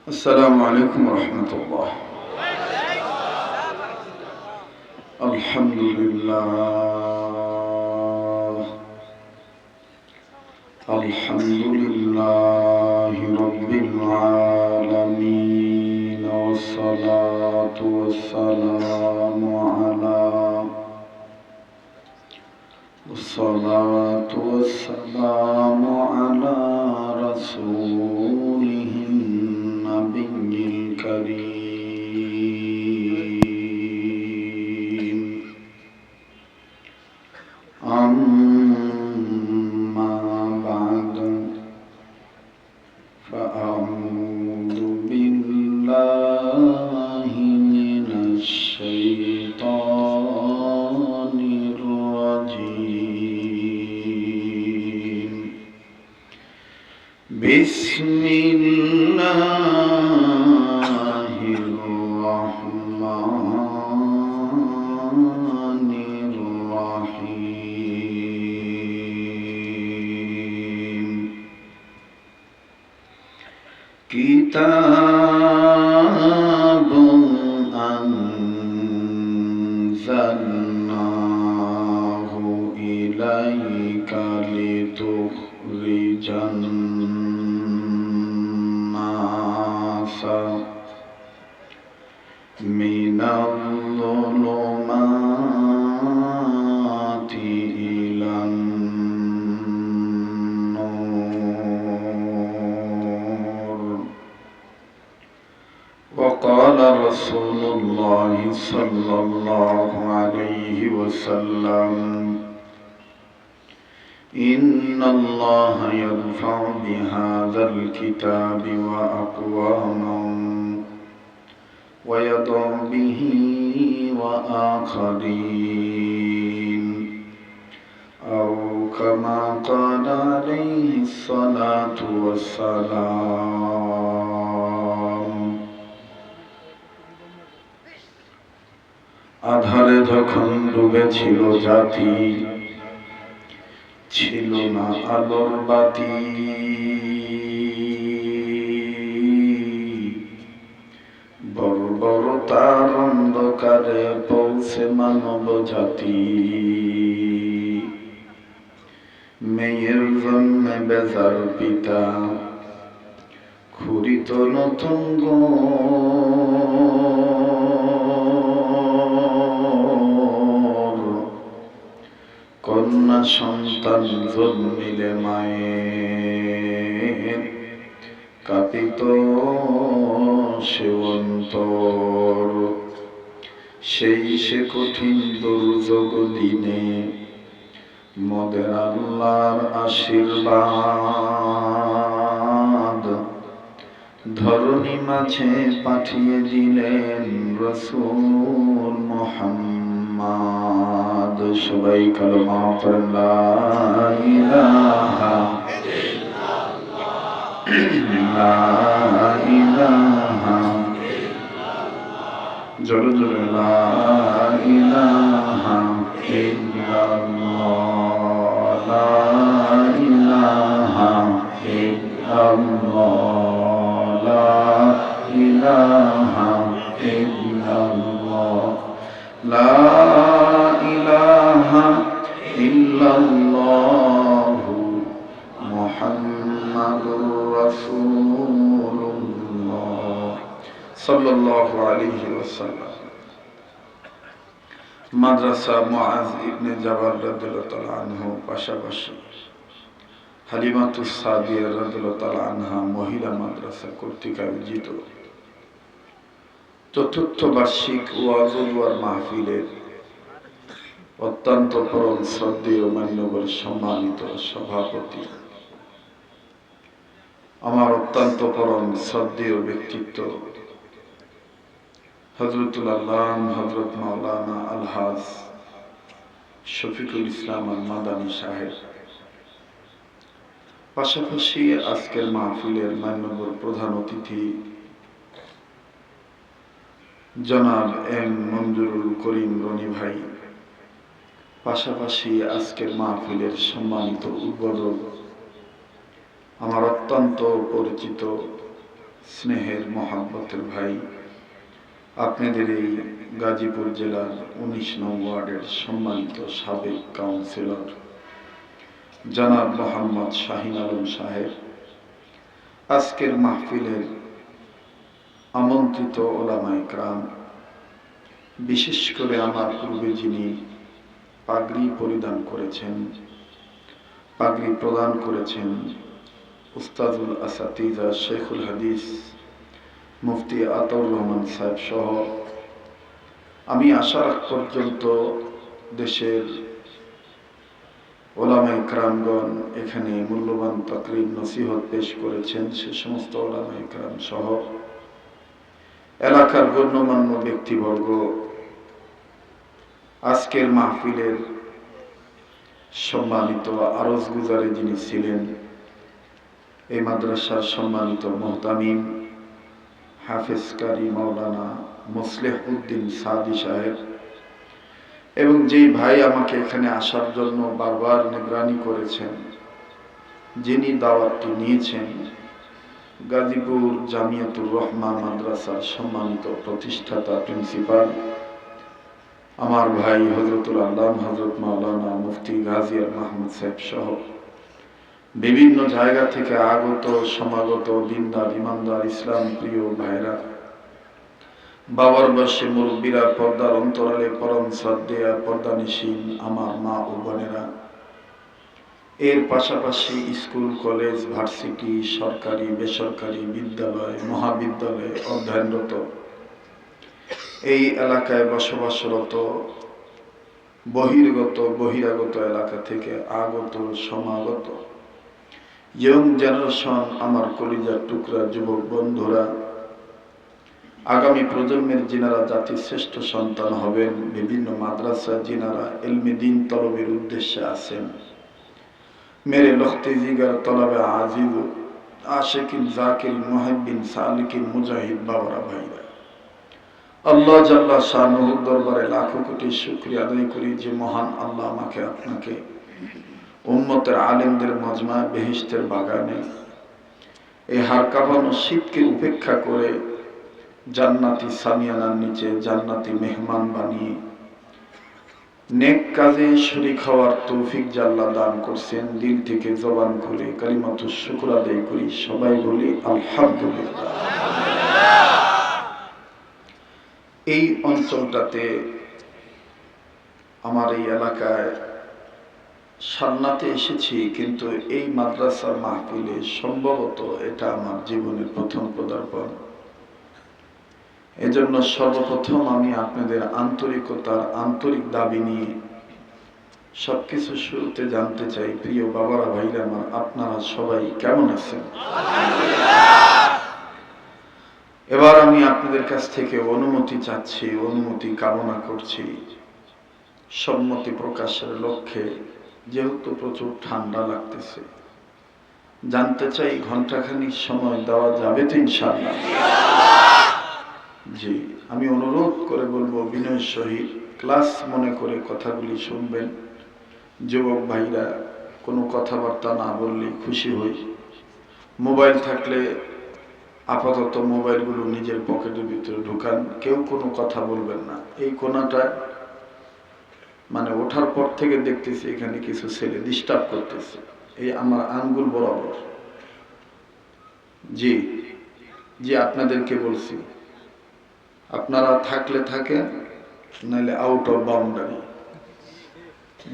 السلام عليكم ورحمة الله. الحمد لله رب العالمين، والصلاة والسلام على رسوله النبي الكريم. أما بعد، فأعوذ بالله من الشيطان الرجيم. بسم الله الرحمن الرحيم. كتاب أنزلناه إليك لتخرج الناس من الظلمات إلى النور. وقال رسول الله صلى الله عليه وسلم: إن الله يرفع بهذا الكتاب وأقواما ويضع به وآخرين، أو كما قال عليه الصلاة والسلام। আধারে যখন ডুবেছিল জাতি, ছিল না আলোর বাতি। বর্বরতার অন্ধকারে পৌঁছে মানব জাতি। মেয়ের জন্ম বেজার পিতা খুঁড়িত নতুন ঘর। কন্যা সন্তান জন্মিলে মায়ের কাঁপিত সে অন্তর। সেই সে কঠিন দুর্যোগ দিনে মদের আল্লাহর আশীর্বাদ ধরণী মাঝে পাঠিয়ে দিলেন রাসূল মুহাম্মদ। সবাই কালেমা পড়েন, লা ইলাহা লা ইলাহা, জোরে জোরে লা ইলাহা ইল্লাল্লাহ, লা ইলাহা ইল্লাল্লাহ, লা ইলাহা ইল্লাল্লাহ, লা ইলাহা ইল্লাল্লাহ মুহাম্মাদুর রাসূলুল্লাহ সাল্লাল্লাহু আলাইহি ওয়াসাল্লাম। মাদ্রাসা মুআজ ইবনে জাবাল রাদিয়াল্লাহু তাআলা আনহু পাশাপাশি হালিমাতুস সাদিয়া রাদিয়াল্লাহু তাআলা আনহা মহিলা মাদ্রাসা কর্তৃক আয়োজিত চতুর্থ বার্ষিক ওয়াজুল ওয়ার মাহফিলের অত্যন্ত পরম শ্রদ্ধেয় মান্যবর সম্মানিত সভাপতি, আমার অত্যন্ত পরম শ্রদ্ধেয় ব্যক্তিত্ব হযরতুল আল্লাম হযরত মাওলানা আলহাজ শফিকুল ইসলাম আল মাদানী সাহেব, পাশাপাশি আজকের মাহফিলের মান্যবর প্রধান অতিথি জনাব এম মঞ্জুরুল করিম রনি ভাই, পাশাপাশি আজকের মাহফিলের সম্মানিত উদ্বোধক আমার অত্যন্ত পরিচিত স্নেহের মহাব্বতের ভাই, আপনাদের এই গাজীপুর জেলার ১৯ নং ওয়ার্ডের সম্মানিত সাবেক কাউন্সিলর জনাব মোহাম্মদ শাহিন আলম সাহেব, আজকের মাহফিলের আমন্ত্রিত ওলামায়ে কেরাম, বিশেষ করে আমার পূর্বে যিনি পাগড়ি পরিধান করেছেন, পাগড়ি প্রদান করেছেন উস্তাদুল আসাতিজা শেখুল হাদিস মুফতি আতাউর রহমান সাহেব সহ আমি আসার আগ পর্যন্ত দেশের ওলামায়ে কেরামগণ এখানে মূল্যবান তাকরীর নসিহত পেশ করেছেন, সে সমস্ত ওলামায়ে কেরাম সহ এলাকার গণ্যমান্য ব্যক্তিবর্গ, আজকের মাহফিলের সম্মানিত আরজ গুজারে যিনি ছিলেন, এই মাদ্রাসার সম্মানিত মুহতামিম হাফেজ কারি মাওলানা মুসলিহ উদ্দিন সাদি সাহেব, এবং যেই ভাই আমাকে এখানে আসার জন্য বারবার নিগরানি করেছেন, যিনি দাওয়াতটি নিয়েছেন, গাজীপুর জামিয়াতুর রহমা মাদ্রাসার সম্মানিত প্রতিষ্ঠাতা প্রিন্সিপাল আমার ভাই হযরতুল আল্লাম হযরত মাওলানা মুফতি গাজী মাহমুদ সাহেব সহ বিভিন্ন জায়গা থেকে আগত সমাগত দিনদার ইমানদার ইসলাম প্রিয় ভাইরা, বাবার বয়সে মুরব্বীরা, পর্দার অন্তরালে পরম শ্রদ্ধেয়া পর্দানিশীন আমার মা ও বোনেরা, এর পাশাপাশি স্কুল কলেজ ভার্সিটি সরকারি বেসরকারি বিদ্যালয় মহাবিদ্যালয়ে অধ্যয়নরত, এই এলাকায় বসবাসরত, বহির্গত বহিরাগত এলাকা থেকে আগত সমাগত ইয়ং জেনারেশন, আমার কলিজার টুকরা যুবক বন্ধুরা, আগামী প্রজন্মের যিনারা জাতির শ্রেষ্ঠ সন্তান হবেন, বিভিন্ন মাদ্রাসা যিনারা ইলমে দ্বীন তলবের উদ্দেশ্যে আছেন, মেরে লখতে জিগার তলবে আজিজ আশিকিন জাকির মুহিব্বিন সালিকিন মুজাহিদ বাবারা ভাইরা, আল্লাহ জাল্লা শানুহুর দরবারে লাখো কোটি শুকরিয়া আদায় করি যে মহান আল্লাহ আমাকে আপনাকে উম্মতের আলেমদের মজমা বেহেশতের বাগানে এই হাড় কাঁপানো শীতকে উপেক্ষা করে জান্নাতি সামিয়ানার নিচে জান্নাতি মেহমান বানিয়ে নেক কাজে শরীক হওয়ার তৌফিক আল্লাহ দান করছেন। দিল থেকে জবান খুলে কালিমাতুশ শুকর আদায় করি, সবাই বলি আলহামদুলিল্লাহ। এই অঞ্চলটাতে, আমার এই এলাকায় সান্নাতে এসেছি, কিন্তু এই মাদ্রাসার মাহফিলে সম্ভবত এটা আমার জীবনের প্রথম পদার্পণ। এজন্য সর্বপ্রথম আমি আপনাদের আন্তরিকতার আন্তরিক দাবি নিয়ে সবকিছু শুরুতে জানতে চাই, প্রিয় বাবারা ভাইরা আমার, আপনারা সবাই কেমন আছেন? এবার আমি আপনাদের কাছ থেকে অনুমতি চাচ্ছি, অনুমতি কামনা করছি, সম্মতি প্রকাশের লক্ষ্যে। যেহেতু প্রচুর ঠান্ডা লাগতেছে, জানতে চাই ঘন্টাখানিক সময় দেওয়া যাবে তো ইনশাআল্লাহ? জি, আমি অনুরোধ করে বলবো বিনয়ের সহিত ক্লাস মনে করে কথাগুলি শুনবেন। যুবক ভাইরা কোনো কথাবার্তা না বললে খুশি হই। মোবাইল থাকলে আপাতত মোবাইলগুলো নিজের পকেটের ভিতরে ঢুকান, কেউ কোনো কথা বলবেন না। এই কোনাটা মানে ওঠার পর থেকে দেখতেছি এখানে কিছু ছেলে ডিস্টার্ব করতেছে, এই আমার আঙ্গুল বরাবর। জি জি, আপনাদেরকে বলছি, আপনারা থাকলে থাকেন, নাহলে আউট অফ বাউন্ডারি,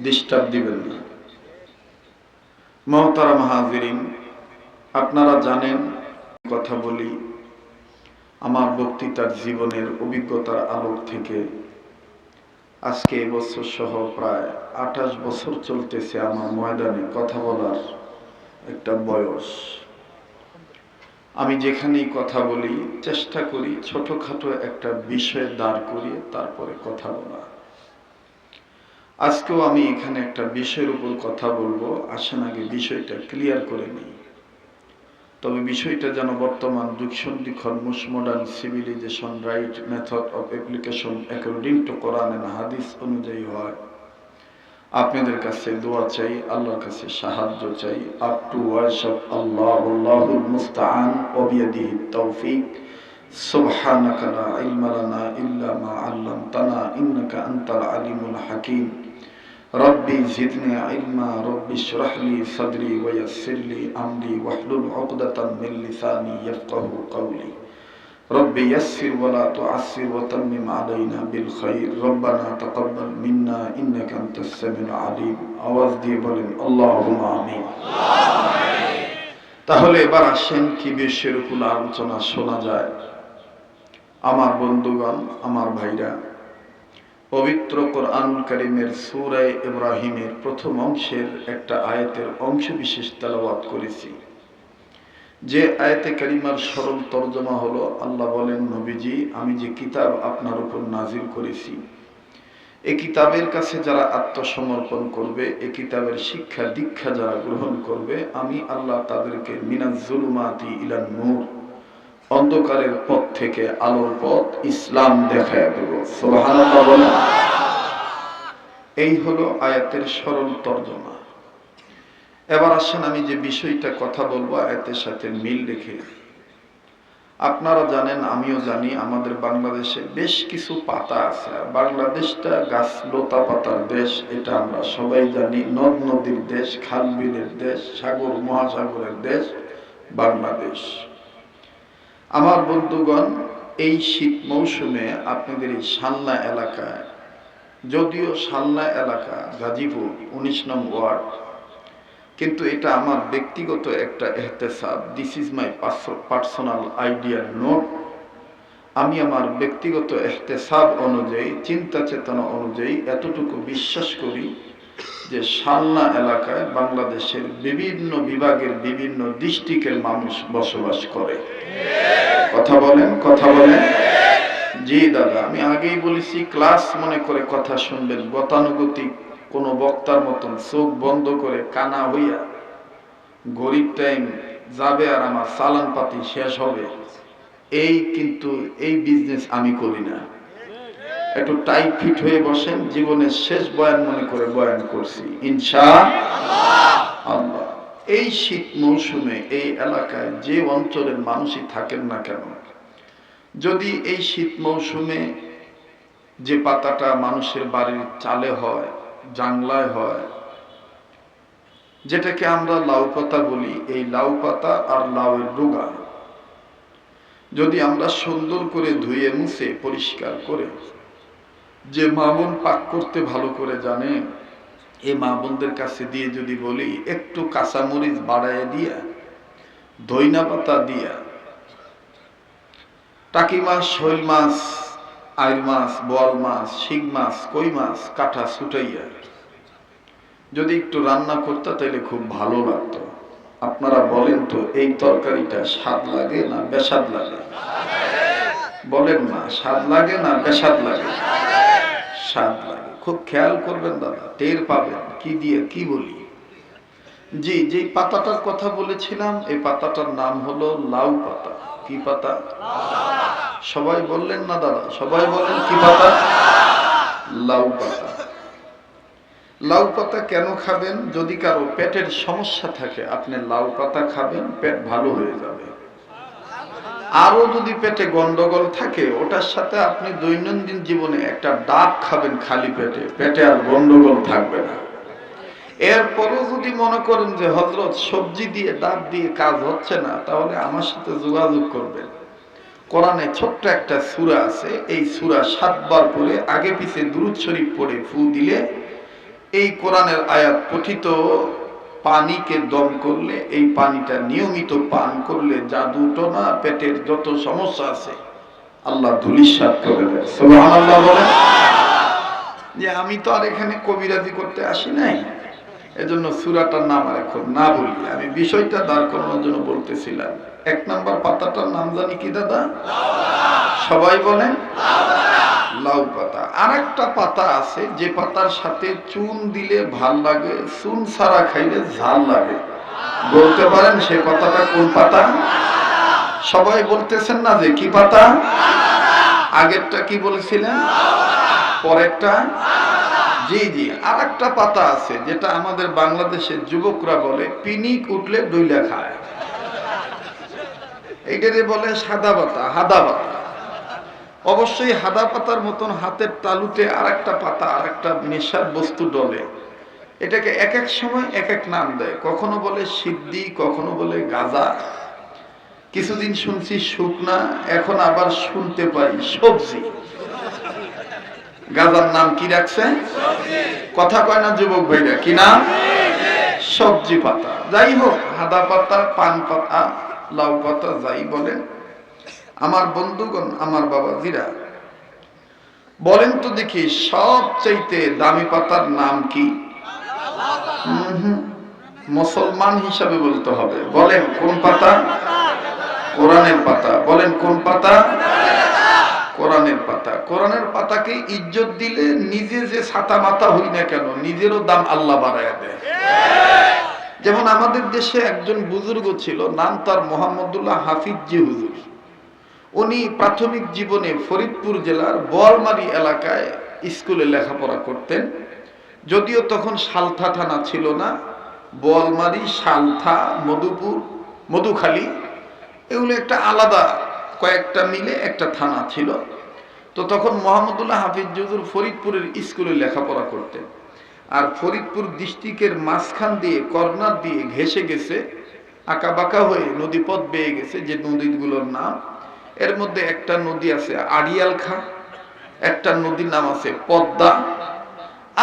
ডিস্টার্ব দিবেন না। মুহতারাম হাজিরিন, আপনারা জানেন কথা বলি আমার বক্তৃতার জীবনের অভিজ্ঞতার আলোক থেকে। আজকে এবছর সহ প্রায় 28 বছর চলতেছে আমার ময়দানে কথা বলার একটা বয়স। আমি যেখানেই কথা বলি চেষ্টা করি ছোটখাটো একটা বিষয়ে দাঁড় করিয়ে তারপরে কথা বলা। আজকেও আমি এখানে একটা বিষয়ের উপর কথা বলবো, আসেন আগে বিষয়টা ক্লিয়ার করে নিই। তবে বিষয়টা যেন বর্তমান যুগ সন্ধিক্ষণ most modern civilization right method of application according to Quran and হাদিস অনুযায়ী হয়, আপনাদের কাছে দোয়া চাই, আল্লাহর কাছে সাহায্য চাই। আপ টু ওয়ার্শিপ আল্লাহ, আল্লাহুল মুস্তাআন ওয়া বিয়াদিহি তাওফীক। সুবহানাকা লা ইলমা লানা ইল্লা মা 'আল্লামতানা ইন্নাকা আনতাল আলিমুল হাকীম। রব্বি জিদনি ইলমা, রব্বি ইশরাহ লি সাদরি ওয়া ইয়াসসির লি আমরি ওয়াহলুল 'উকদাতাম মিন লিসানি ইয়াফকাহু কওলি। রব্বি ইয়াসসির ওয়া লা তু'আসসির ওয়া তাম্মিম আলাইনা বিল খাইর। রব্বানা তাকাব্বাল মিন্না ইন্নাকা আনতাস সামিউল আলিম। আওয়াজ দিয়ে বলেন আল্লাহুম্মা আমিন। তাহলে এবার আসেন কি বিষয়ের উপর আলোচনা শোনা যায়। আমার বন্ধুগণ, আমার ভাইরা, পবিত্র কোরআনুল কারীমের সূরা ইব্রাহিমের প্রথম অংশের একটা আয়াতের অংশ বিশেষ তেলাওয়াত করেছি। যে আয়াতে কারিমার সরল তরজমা হলো, আল্লাহ বলেন, নবীজি, আমি যে কিতাব আপনার উপর নাজিল করেছি, এই কিতাবের কাছে যারা আত্মসমর্পণ করবে, এই কিতাবের শিক্ষা দীক্ষা যারা গ্রহণ করবে, আমি আল্লাহ তাদেরকে মিনাজ জুলুমাতি ইলান নূর, অন্ধকারের পথ থেকে আলোর পথ ইসলাম দেখায় দেব। সুবহানাল্লাহ বলেন। এই হলো আয়াতের সরল তরজমা। এবার আসেন, আমি যে বিষয়টা কথা বলবো আয়াতের সাথে মিল রেখে। আপনারা জানেন, আমিও জানি, আমাদের বাংলাদেশে বেশ কিছু পাতা আছে। বাংলাদেশটা গাছ লতা পাতার দেশ, এটা আমরা সবাই জানি। নদ নদীর দেশ, খাল বিলের দেশ, সাগর মহাসাগরের দেশ বাংলাদেশ। আমার বন্ধুগণ, এই শীত মৌসুমে আপনাদের এই সালনা এলাকায়, যদিও সালনা এলাকা গাজীপুর 19 নং ওয়ার্ড, কিন্তু এটা আমার ব্যক্তিগত একটা ইহতেসাব। This is my personal idea note. আমি আমার ব্যক্তিগত ইহতেসাব অনুযায়ী, চিন্তা চেতনা অনুযায়ী এতটুকু বিশ্বাস করি যে সালনা এলাকায় বাংলাদেশের বিভিন্ন বিভাগের বিভিন্ন ডিস্ট্রিক্টের মানুষ বসবাস করে। কথা বলেন, কথা বলেন। জি দাদা, আমি আগেই বলেছি, ক্লাস মনে করে কথা শুনবেন। গতানুগতিক কোন বক্তার মতন চোখ বন্ধ করে কানা হইয়া গরিব টাইম যাবে আর আমার চালান পাতি শেষ হবে, এই বিজনেস আমি করি না। একটু টাইট ফিট হয়ে বসেন। জীবনের শেষ বয়ান মনে করে বয়ান করছি ইনশাআল্লাহ। এই শীত মৌসুমে এই এলাকায় যে অঞ্চলের মানুষই থাকেন না কেন, যদি এই শীত মৌসুমে যে পাতাটা মানুষের বাড়ির চালে হয়, জাংলায় হয়, যেটাকে আমরা লাউ পাতা বলি, এই লাউ পাতা আর লাউয়ের ডুগা যদি আমরা সুন্দর করে ধুয়ে মুছে পরিষ্কার করে, যে মা বোন পাক করতে ভালো করে জানে, এই মা বোনদের কাছে দিয়ে যদি বলি, একটু কাঁচামরিচ বাড়ায় দিয়া, ধইনা পাতা দিয়া, টাকি মাছ, শৈল মাছ, আইল মাছ, বোয়াল মাছ, শিং মাছ, কই মাছ কাটা ছুটাইয়া যদি একটু রান্না করতে, তাইলে খুব ভালো লাগতো। আপনারা বলেন তো, এই তরকারিটা স্বাদ লাগে না বেস্বাদ লাগে? বলেন না, স্বাদ লাগে না বেস্বাদ লাগে? স্বাদ লাগে। খুব খেয়াল করবেন দাদা, টের পাবেন কি দিয়ে কি বলি। জি, যে পাতাটার কথা বলেছিলাম, এই পাতাটার নাম হলো লাউ পাতা। কি পাতা? সবাই বললেন না দাদা, সবাই বলেন কি পাতা? লাউ পাতা। লাউ পাতা কেন খাবেন? যদি কারো পেটের সমস্যা থাকে, আপনি লাউ পাতা খাবেন, পেট ভালো হয়ে যাবে। আরো যদি পেটে গন্ডগোল থাকে, ওটার সাথে আপনি দৈনন্দিন জীবনে একটা ডাব খাবেন খালি পেটে, পেটে আর গন্ডগোল থাকবে না। এরপরও যদি মনে করেন যে হযরত সবজি দিয়ে ডাব দিয়ে কাজ হচ্ছে না, তাহলে আমার সাথে যোগাযোগ করবেন। কোরআনে ছোট্ট একটা সূরা আছে, এই সূরা 7 বার পড়ে আগে পিছে দুরূদ শরীফ পড়ে ফু দিলে, এই কোরআনের আয়াত পঠিত পানিকে দম করলে, এই পানিটা নিয়মিত পান করলে, জাদুটো না, পেটের যত সমস্যা আছে আল্লাহ ধুলিস্যাৎ করে দেয়। সুবহানাল্লাহ বলেন। যে আমি তো আর এখানে কবিরাজি করতে আসি নাই, এজন্য সূরাটার নাম আর এখন না বলি। আমি বিষয়টা দাঁড় করানোর জন্য বলতেছিলাম। 1 নাম্বার পাতাটার নাম জানি কি দাদা? সবাই বলেন লাউ পাতা। আরেকটা পাতা আছে, যে পাতার সাথে চুন দিলে ভাল লাগে, চুন ছাড়া খাইলে ঝাল লাগে। বলতে পারেন সে পাতাটা কোন পাতা? সবাই বলতেছেন না যে কি পাতা? আগেরটা কি বলেছিলেন? পরেরটা? জি জি, আর একটা পাতা আছে যেটা আমাদের বাংলাদেশের যুবকরা বলে পিনিক উঠলে ডইলা খায়, এইটারে বলে সাদা পাতা, হাদা পাতা। অবশ্যই হাদা পাতার মতন হাতের তালুতে আর একটা পাতা, আর একটা নেশার বস্তু ডলে। এটাকে এক এক সময় এক এক নাম দেয়, কখনো বলে সিদ্ধি, কখনো বলে গাঁজা, কিছুদিন শুনছি শুকনা, এখন আবার শুনতে পাই সবজি। গাঁজার নাম কি রাখছে? কথা কয় না যুবক ভাইরা, কি নাম? সবজি পাতা। যাই হোক, হাদা পাতা, পান পাতা, লাউ পাতা, যাই বলেন, আমার বন্ধুগণ, আমার বাবাজিরা, বলেন তো দেখি সবচাইতে দামি পাতার নাম কি? মুসলমান হিসাবে বলতে হবে। বলেন কোন পাতা? কোরআনের পাতা। বলেন কোন পাতা? কোরআনের পাতা। কোরআনের পাতাকে ইজ্জত দিলে নিজে যে ছাতা মাথা হই না কেন, নিজেরও দাম আল্লাহ বাড়ায় দেয়। যেমন আমাদের দেশে একজন বুজুর্গ ছিল, নাম তার মোহাম্মদুল্লাহ হাফিজ জি হুজুর। উনি প্রাথমিক জীবনে ফরিদপুর জেলার বোয়ালমারী এলাকায় স্কুলে লেখাপড়া করতেন। যদিও তখন সালথা থানা ছিল না, বোয়ালমারী, সালথা, মধুপুর, মধুখালী, এগুলো একটা আলাদা, কয়েকটা মিলে একটা থানা ছিল। তো তখন মোহাম্মদুল্লাহ হাফিজ হুজুর ফরিদপুরের স্কুলে লেখাপড়া করতেন। আর ফরিদপুর ডিস্ট্রিক্টের মাঝখান দিয়ে, কর্নার দিয়ে ঘেঁষে গেছে, আঁকা বাঁকা হয়ে নদীপথ বেয়ে গেছে, যে নদীগুলোর নাম, এর মধ্যে একটা নদী আছে আড়িয়াল খা, একটা নদীর নাম আছে পদ্মা,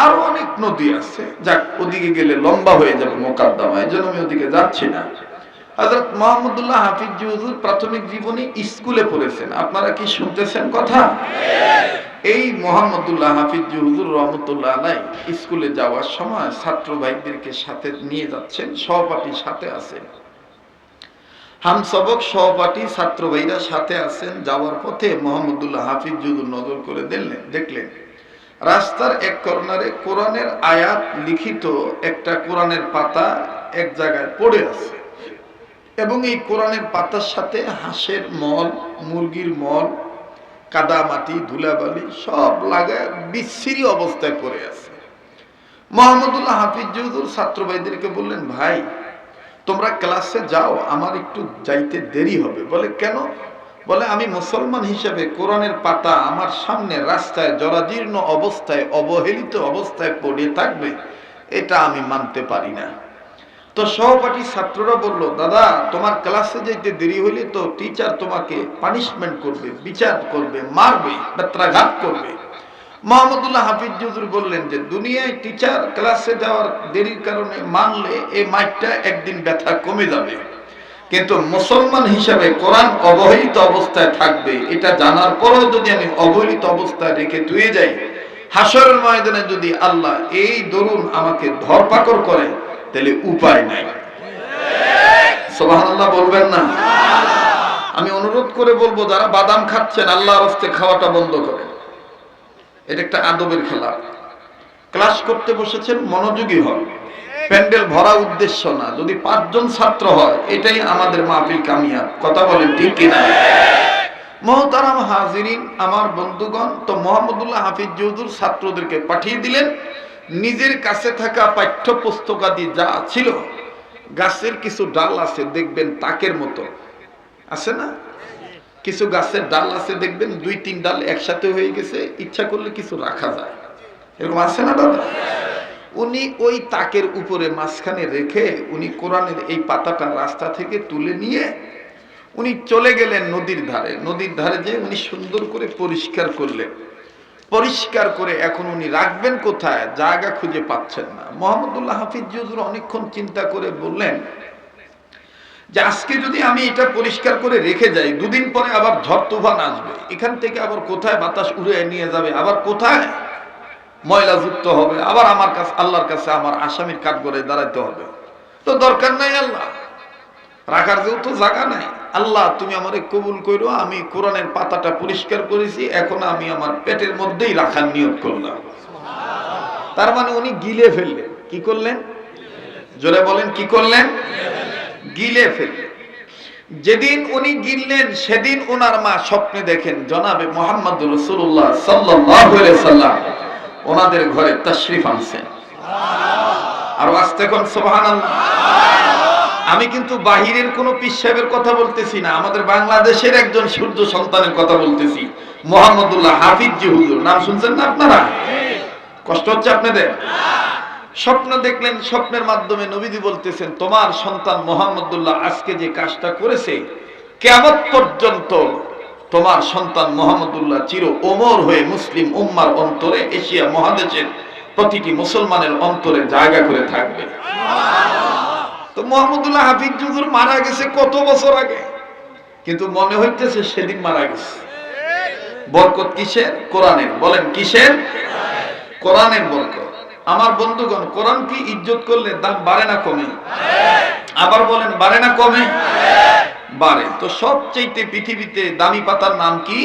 আরো অনেক নদী আছে। যাক, ওদিকে গেলে লম্বা হয়ে যাবে মোকাদ্দমা, এই জন্য আমি ওদিকে যাচ্ছি না। হযরত মুহাম্মদুল্লাহ হাফিজ হুজুর প্রাথমিক জীবনে স্কুলে পড়েছেন। আপনারা কি শুনতেছেন কথা? এই মুহাম্মদুল্লাহ হাফিজ হুজুর রহমতুল্লাহ আলাইহি স্কুলে যাওয়ার সময় ছাত্র ভাইদেরকে সাথে নিয়ে যাচ্ছেন, সহপাঠী সাথে আছেন, হামসবক সহপাঠী ছাত্র ভাইরা সাথে আছেন। যাওয়ার পথে মুহাম্মদুল্লাহ হাফিজ হুজুর নজর করে দেখলেন রাস্তার এক কর্নারে কোরআনের আয়াত লিখিত একটা কোরআনের পাতা এক জায়গায় পড়ে আছে, এবং এই কোরআনের পাতার সাথে হাঁসের মল, মুরগির মল, কাদা মাটি, ধুলাবালি সব লাগায় বিচ্ছিরি অবস্থায় পড়ে আছে। মুহাম্মদুল্লাহ হাফিজ হুজুর ছাত্র ভাইদেরকে বললেন, ভাই তোমরা ক্লাসে যাও, আমার একটু যাইতে দেরি হবে। বলে কেন? বলে আমি মুসলমান হিসেবে কোরআনের পাতা আমার সামনে রাস্তায় জরাজীর্ণ অবস্থায়, অবহেলিত অবস্থায় পড়ে থাকবে, এটা আমি মানতে পারি না। তো সহপাঠী ছাত্ররা বলল, দাদা তোমার ক্লাসে যেতে দেরি হইলে তো টিচার তোমাকে পানিশমেন্ট করবে, বিচার করবে, মারবে, বেত্রাঘাত করবে। মুহাম্মদুল্লাহ হাফিজ হুজুর বললেন যে দুনিয়ায় টিচার ক্লাসে যাওয়ার দেরির কারণে মানলে এই মাইরটা একদিন ব্যথা কমে যাবে, কিন্তু মুসলমান হিসাবে কোরআন অবহেলিত অবস্থায় থাকবে, এটা জানার পরেও যদি আমি অবহেলিত অবস্থায় রেখে ধুয়ে যাই, হাসরের ময়দানে যদি আল্লাহ এই দরুন আমাকে ধরপাকড় করে, তাহলে উপায় নাই। সুবহানাল্লাহ বলবেন না? আমি অনুরোধ করে বলবো, যারা বাদাম খাচ্ছেন আল্লাহর রাস্তে খাওয়াটা বন্ধ করেন। এটা একটা আদবের খেলা। ক্লাস করতে বসেছেন, মনোযোগী হন। প্যান্ডেল ভরা উদ্দেশ্য না, যদি 5 জন ছাত্র হয় এটাই আমাদের মাহফিল কামিয়াব। কথা বলেন ঠিক কিনা? মুহতারাম হাজিরিন, আমার বন্ধুগণ, তো মুহাম্মদুল্লাহ হাফিজ হুজুর ছাত্রদেরকে পাঠিয়ে দিলেন। নিজের কাছে থাকা পাঠ্যপুস্তকাদি যা ছিল, গাছের কিছু ডাল আছে দেখবেন তাকের মতো, আছে না? কিছু গাছের ডাল আছে দেখবেন 2-3 ডাল একসাথে হয়ে গেছে, ইচ্ছা করলে কিছু রাখা যায়, এরকম আছে না দাদা? উনি ওই তাকের উপরে মাঝখানে রেখে উনি কোরআনের এই পাতাটা রাস্তা থেকে তুলে নিয়ে উনি চলে গেলেন নদীর ধারে। নদীর ধারে যে উনি সুন্দর করে পরিষ্কার করলেন। পরিষ্কার করে এখন উনি রাখবেন কোথায়, জায়গা খুঁজে পাচ্ছেন না। মুহাম্মদুল্লাহ হাফিজ হুজুর অনেকক্ষণ চিন্তা করে বললেন যে আজকে যদি আমি এটা পরিষ্কার করে রেখে যাই, 2 দিন পরে আবার ঝড় তুফান আসবে, এখান থেকে আবার কোথায় বাতাস উড়ে নিয়ে যাবে, আবার কোথায় ময়লা যুক্ত হবে, আবার আমার কাছে আল্লাহর কাছে আমার আসামির কাঠগড়ায় দাঁড়াতে হবে। তো দরকার নাই আল্লাহ, রাখার যেহেতু জায়গা নাই, আল্লাহ তুমি আমারে কবুল করো, আমি কোরআনের পাতাটা পরিষ্কার করেছি, এখন আমি আমার পেটের মধ্যেই রাখার নিয়ত করলাম। তার মানে উনি গিলে ফেললেন। কি করলেন? জোরে বলেন, কি করলেন? গিলে ফেললেন। যেদিন উনি গিললেন সেদিন ওনার মা স্বপ্নে দেখেন জনাবে মুহাম্মদ রাসূলুল্লাহ সাল্লাল্লাহু আলাইহি সাল্লাম ওনাদের ঘরে তাশরিফ আনছেন। আর আস্তে কোন সুবহানাল্লাহ। আমি কিন্তু বাহিরের কোন পীর সাহেবের কথা বলতেছি না, আমাদের বাংলাদেশের একজন সূর্য সন্তানের কথা বলতেছি, মোহাম্মদুল্লাহ হাফিজ জি হুজুর। নাম শুনছেন না আপনারা? কষ্ট হচ্ছে আপনাদের? স্বপ্ন দেখলেন, স্বপ্নের মাধ্যমে নবীজি বলতেছেন তোমার সন্তান মোহাম্মদুল্লাহ আজকে যে কাজটা করেছে, কিয়ামত পর্যন্ত তোমার সন্তান মোহাম্মদুল্লাহ চির ওমর হয়ে মুসলিম উম্মার অন্তরে, এশিয়া মহাদেশের প্রতিটি মুসলমানের অন্তরে জায়গা করে থাকবে। তো মোহাম্মদুল্লাহ হাফিজ হুজুর মারা গেছে কত বছর আগে, কিন্তু মনে হইতেছে সেদিন মারা গেছে। বরকত কিসের? কোরআনের। বলেন কিসের? কোরআনের বরকত। আমার বন্ধুগণ, কোরআন কি ইজ্জত করলে দাম বাড়ে না কমে? আবার বলেন, বাড়ে না কমে? বাড়ে। তো সবচেয়ে পৃথিবীতে দামি পাতার নাম কি?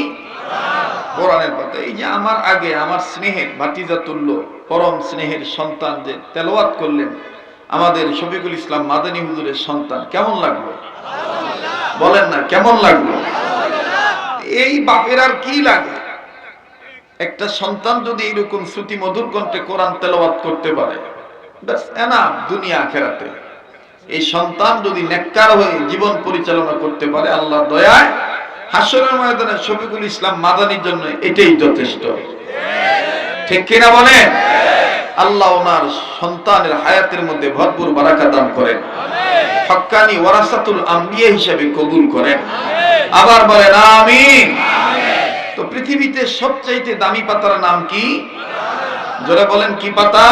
কোরআনের পাতা। এই যে আমার আগে আমার স্নেহের ভাতিজা তুল্য পরম স্নেহের সন্তান যে তেলাওয়াত করলেন, আমাদের শফিকুল ইসলাম মাদানী হুজুরের সন্তান, কেমন লাগলো? বলেন না কেমন লাগলো? এই বাপের আর কি লাগে? একটা সন্তান যদি এরকম শ্রুতি মধুর কণ্ঠে কোরআন তেলাওয়াত করতে পারে, ব্যাস এনাফ দুনিয়া আখিরাতে। এই সন্তান যদি নেককার হয়ে জীবন পরিচালনা করতে পারে, আল্লাহর দয়ায় হাসরের ময়দানে শফিকুল ইসলাম মাদানীর জন্য এটাই যথেষ্ট। ঠিক কিনা বলেন? আল্লাহ ওনার সন্তানের হায়াতের মধ্যে ভরপুর বারাকা দান করেন, হক্কানি ওয়ারাসাতুল আম্বিয়া হিসেবে কবুল করেন। আবার বলেন আমিন। তো পৃথিবীতে সবচাইতে দামি পাতার নাম কি? জোরে বলেন, কি পাতা?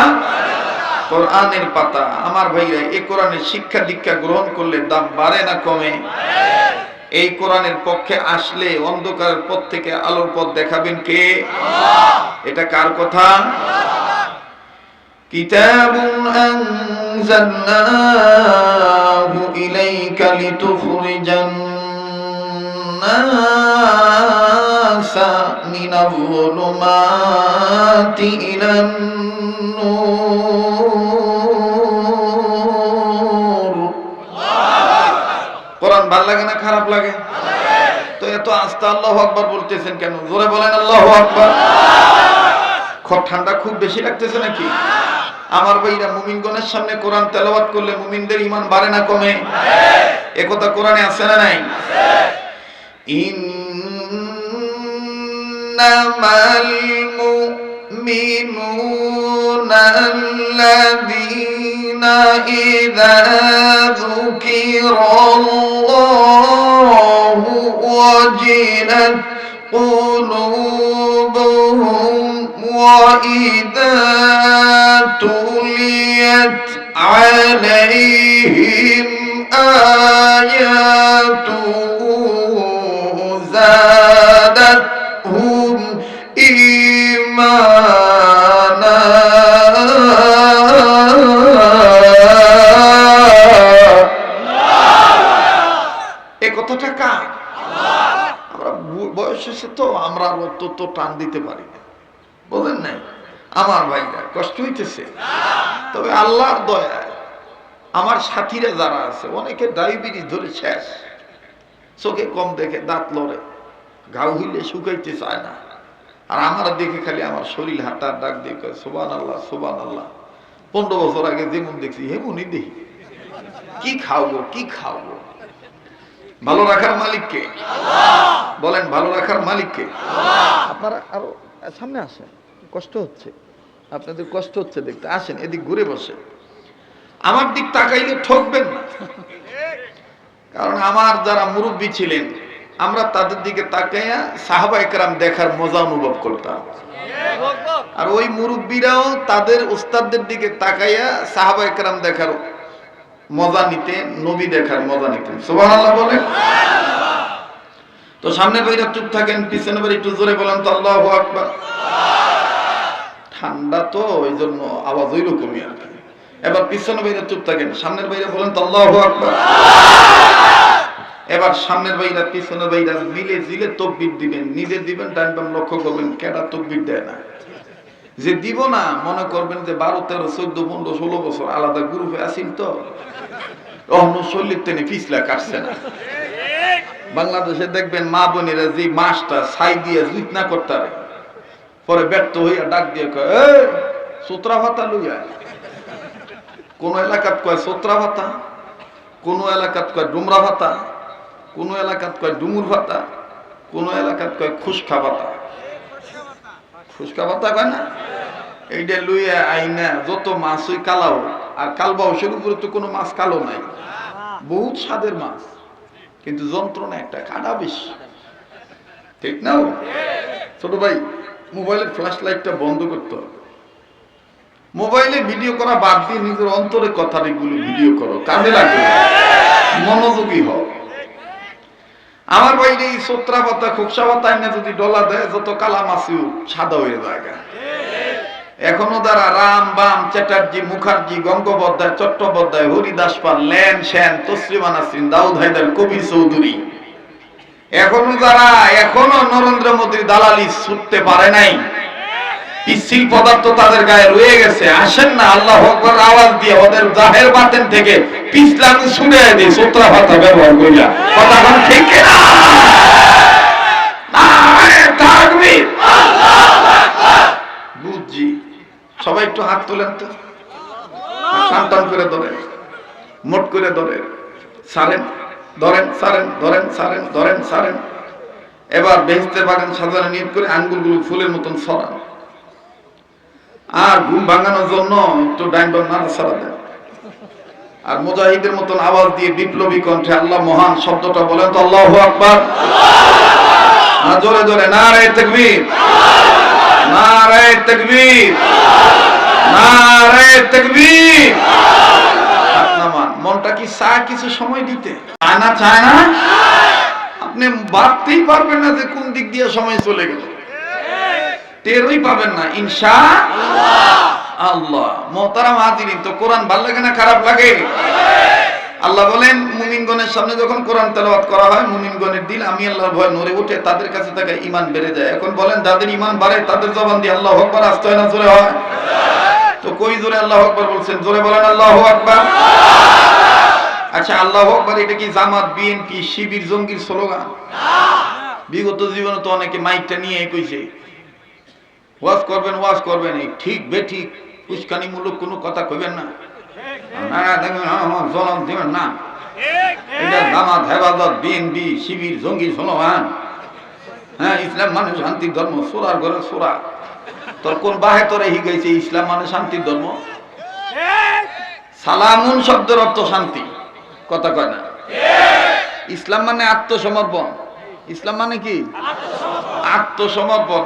কোরআনের পাতা। আমার ভাইরা, এই কোরআনের শিক্ষা দীক্ষা গ্রহণ করলে দাম বাড়ে না কমে? এই কোরআনের পক্ষে আসলে অন্ধকারের পথ থেকে আলোর পথ দেখাবেন কে? এটা কার কথা? কিতাবুন আনজালনাহু ইলাইকা লিতুখরিজান নাসা মিনাল যুলুমাতি ইলান নূর। কোরআন ভালো লাগে না খারাপ লাগে? তো এত আস্তে আল্লাহু আকবার বলতেছেন কেন? জোরে বলেন আল্লাহু আকবার। ঠান্ডা খুব বেশি লাগতেছে নাকি? আমার ভাইরা, মুমিনগণের সামনে কোরআন তেলাওয়াত করলে মুমিনদের ঈমান বাড়ে না কমে? একথা কোরআনে আছে না নাই? ইন্নামাল মুমিনুনা আল্লাযীনা ইযা যুকিরাল্লাহু ওয়াজিলাত قلوبهم وإذا تليت عليهم آياته زادتهم إيمانا এই কথাটা কার? বয়স হয়েছে তো আমরা তো টান দিতে পারি না, বলেন নাই? আমার ভাইরা কষ্ট হইতেছে, তবে আল্লাহর দয়ায় আমার সাথীরা যারা আছে অনেকে ডায়াবেটিস ধরে শেষ, চোখে কম দেখে, দাঁত লড়ে, ঘাউ হইলে শুকাইতে চায় না। আর আমার দেখে খালি আমার শরীর হাঁটার ডাক দিয়ে কয় সুবহানাল্লাহ সুবহানাল্লাহ। 15 বছর আগে যেমন দেখছি হেমনই দেখি। কি খাওয়াবো, কি খাওয়াবো? ভালো রাখার মালিককে? বলেন, ভালো রাখার মালিককে? আপনারা আরো সামনে আসেন, কষ্ট হচ্ছে আপনাদের, কষ্ট হচ্ছে দেখতে। আসেন এদিক ঘুরে বসে, আমার দিক তাকাইলে ঠকবেন না, কারণ আমার যারা মুরব্বী ছিলেন আমরা তাদের দিকে তাকাইয়া সাহাবায়ে কেরাম দেখার মজা অনুভব করতাম, আর ওই মুরব্বীরাও তাদের উস্তাদদের দিকে তাকাইয়া সাহাবায়ে কেরাম দেখার মজা নিতেন, নবী দেখার মজা নিতেন। সুবহানাল্লাহ বলেন। তো সামনের ভাইরা চুপ থাকেন, পিছনের ভাই একটু জোরে বলেন তো আল্লাহু আকবার। ঠান্ডা তো ওই জন্য আওয়াজ ওই রকমই আর কি। এবার পিছনের ভাইরা চুপ থাকেন, সামনের ভাইরা বলেন তো আল্লাহু আকবার। এবার সামনের ভাইরা পিছনের ভাইরা মিলে জিলে তাকবীর দিবেন, নিজে দিবেন, ডান বাম লক্ষ্য করবেন কেডা তাকবীর দেয় না। যে দিব না মনে করবেন যে 12, 13, 14, 15, 16 বছর আলাদা গ্রুপে আসিল তো অন্য শরীর টেনে পিছলা কাটছে না। বাংলাদেশে দেখবেন মা বোনেরা যে মাছটা ছাই দিয়ে জুত না করতে পারে, পরে ব্যর্থ হইয়া ডাক দিয়ে কয়, এই সোত্রা ভাতা লইয়া। কোন এলাকাত কয় সোত্রা ভাতা, কোন এলাকাত কয় ডুমরা ভাতা, কোন এলাকাত কয় ডুমুর ভাতা, কোন এলাকাত কয় খুশকা ভাতা। খুশকা ভাতা কয় না? এইটা লইয়া আইনা যত মাছ ওই কালাও আর কালবাও, সের উপরে তো কোনো মাছ কালো নাই, বহুত স্বাদের মাছ, কিন্তু যন্ত্রণা একটা, কাটা বেশি। ঠিক না? ছোট ভাই, মোবাইলের ফ্ল্যাশ লাইটটা বন্ধ করতে হবে। মোবাইলে ভিডিও করা বাদ দিয়ে নিজের অন্তরে কথাগুলো ভিডিও করো, কাজে লাগবে, মনোযোগী হও। আমার বাইরে এই সোত্রা পাতা খুকসা পাতা এনে যদি ডলা দেয়, যত কালা মাছিও সাদা হয়ে যায়। এখনো তারা রাম বাম চ্যাটার্জি মুখার্জি গঙ্গোপাধ্যায় চট্টোপাধ্যায় হরিদাস পাল লেন সেন তসলিমা নাসরিন দাউদ হায়দার কবি চৌধুরী এখনো নরেন্দ্র মোদীর দালালি ছুটতে পারে নাই। পিচ্ছিল পদার্থ তাদের গায়ে রয়ে গেছে। আসেন না আল্লাহু আকবার আওয়াজ দিয়ে ওদের জাহের বাতেন থেকে পিছলামি ছুড়ে দিয়ে সূত্রা ভাতা ব্যবহার করিয়া কথা কোন ঠিক না? নারে তাকবীর, আল্লাহু আকবার। বুঝছি, সবাই একটু হাত তোলেন তো, টান টান করে ধরেন, মোট করে ধরেন, সারেন, ধরেন সারেন, ধরেন সারেন, ধরেন সারেন। এবার বেহেশতের বাগান সাজানো নিয়ত করে আঙ্গুলগুলো ফুলের মতন ছড়ান। আর ঘুম ভাঙানোর জন্য একটু ডাইন বাম নাড়াচাড়া দেন। আর মুজাহিদের মতন আওয়াজ দিয়ে বিপ্লবী কণ্ঠে আল্লাহ মহান শব্দটা বলেন তো, আল্লাহু আকবার। আর জোরে জোরে নারে তাকবীর, নারে তাকবীর, নারে তাকবীর। মনটা কি চায় কিছু সময় দিতে? চায় না, চায় না? আপনি ভাবতেই পারবেন না যে কোন দিক দিয়ে সময় চলে গেল, টেরই পাবেন না ইনশাআল্লাহ। মোহতারাম হাজিরিন, তো কোরআন ভালো লাগে না খারাপ লাগে? আল্লাহ বলেন মুমিনগণের সামনে যখন কোরআন তেলাওয়াত করা হয়, মুমিনগণের দিল আমি আল্লাহর ভয় নড়ে ওঠে, তাদের কাছে থাকা ঈমান বেড়ে যায়। এখন বলেন যাদের ঈমান বাড়ে তাদের জবান দিয়ে আল্লাহু আকবার আসতে হয় না জোরে হয়? তো কই জোরে আল্লাহু আকবার বলছেন? জোরে বলেন আল্লাহু আকবার। আচ্ছা, আল্লাহু আকবার এটা কি জামাত বিএনপি শিবির জঙ্গির স্লোগান? বিগত জীবনে তো অনেকে মাইকটা নিয়ে কইছে ওয়াজ করবেন, ওয়াজ করবেন, ঠিক বেঠিক উস্কানিমূলক কোনো কথা কইবেন না, জনম দিবেন না, এটা জামাত হেফাজত বিএনপি শিবির জঙ্গির স্লোগান। হ্যাঁ, ইসলাম মানে শান্তির ধর্ম, সোরার ঘরে সোরা। তোর কোন বাহে তোরে হিগাইছে ইসলাম মানে শান্তির ধর্ম? সালামুন শব্দের অর্থ শান্তি, কথা কয় না? ইসলাম মানে আত্মসমর্পণ। ইসলাম মানে কি? আত্মসমর্পণ।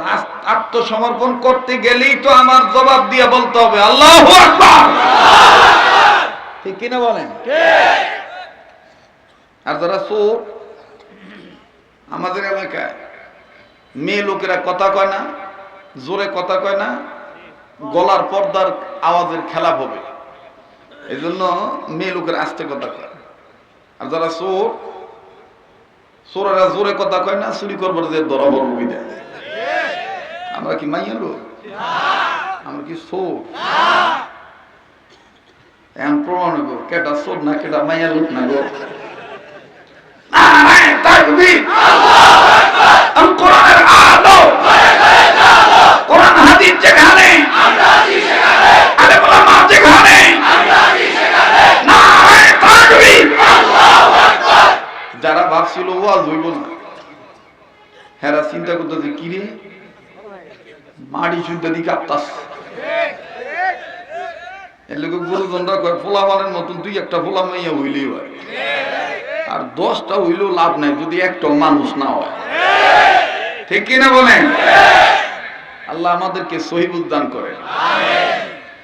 আত্মসমর্পণ করতে গেলেই তো আমার জবাব দিয়ে বলতে হবে আল্লাহু আকবার, ঠিক কিনা বলেন? আর যারা চোর, আমাদের এলাকায় মেয়ে লোকেরা কথা কয় না, জোরে কথা কয় না, গলার পর্দার আওয়াজের খেলাপ হবে, এই জন্য মেয়ে লোকের আস্তে কথা কয়। আর যারা চোর, চোরেরা জোরে কথা কয় না, চুরি করবার যে ধরা বড় সুবিধা। আমরা কি মাইয়া লোক? আমরা কি চোর? এমন প্রমাণ হইব কেটা চোর না কেটা মাইয়া লোক না গো। কোরআনের আলো, কোরআন হাদিস যেখানে, আলেম ওলামা যেখানে, নারে তাকবীর। যারা ভাবছিল ওয়াজ হইব না, হেরা চিন্তা করতেছে কি রে মাটি শুনতে দিকে আত্মাস। এর লোক গুরুজনরা কয় ফোলাবানের মতন দুই একটা ফোলা মাইয়া হইলেই হয়, আর 10টা হইলেও লাভ নাই যদি একটাও মানুষ না হয়, ঠিক কিনা বলেন? আল্লাহ আমাদেরকে সহিহ দান করেন।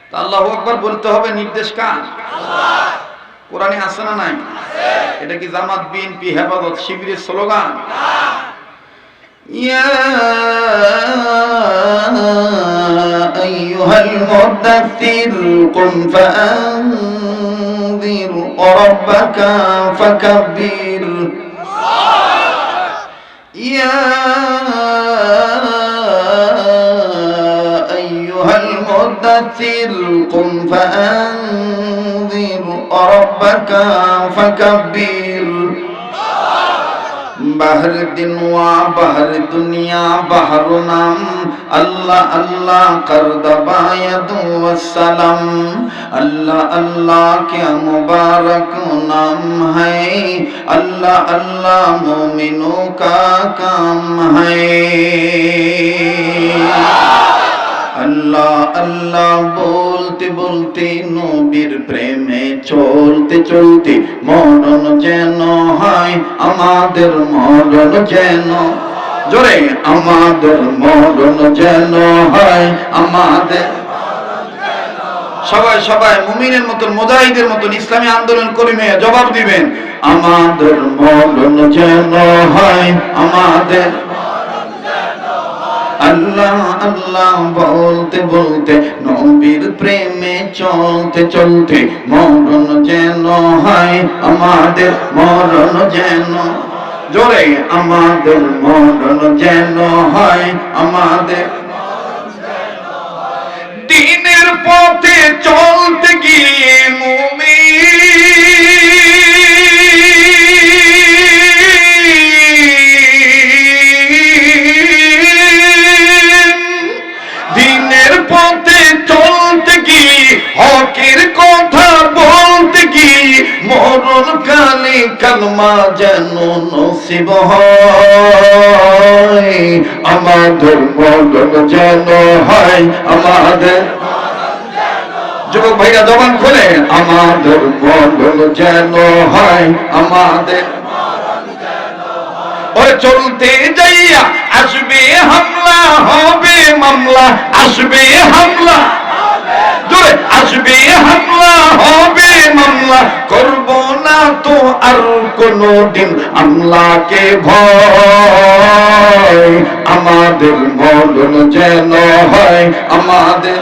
তা আল্লাহু আকবার বলতে হবে, নির্দেশ কার? কোরআনে আছে না নাই? এটা কি জামাত বিএনপি হেফাজত শিবিরের স্লোগান? ইয়া আইয়ুহাল মুদাথথির কুম ফাআনযির রাব্বাকা ফাকাব্বির। ইয়া আইয়ুহাল মুদাথথির কুম ফাআনযির রাব্বাকা ফাকাব্বির। বাহর দিন ওয়া বাহর দুনিয়া বাহর নাম আল্লাহ আল্লাহ কর দবায়াদু ওয়াসসালাম अल्लाह अल्लाह क्या मुबारक नाम है अल्लाह अल्लाह मोमिनों का काम है अल्लाह अल्लाह बोलते बोलते नबीर प्रेमे चलते चलते मरण जेन है आमादेर मरण जेन जोरे आमादेर मरण जेन है आमादेर সবাই সবাই মুমিনের মতন মুজাহিদের মতন ইসলামী আন্দোলন কর্মী জবাব দিবেন আমাদের মরণ যেন হয় আমাদের আল্লাহ আল্লাহ বলতে বলতে নবীর প্রেমে চলতে চলতে মরণ যেন হয় আমাদের মরণ যেন জোরে আমাদের মরণ যেন হয় আমাদের দিনের পথে চলতে গিয়ে দিনের পথে চলতে গিয়ে হকের কথা বলতে গিয়ে মরণ কালে কালমা যেন নসিব হয় আমাদের মরণ যেন হয় আমাদের যুবক ভাইরা জবান খোলে আমাদের মরণ যেন হয় আমাদের ওরে চলতে যাইয়া আসবে হামলা হবে মামলা আসবে হামলা জোরে আসবে হামলা হবে মামলা করব না তো আর কোনদিন আমলাকে ভয় আমাদের মরণ যেন হয় আমাদের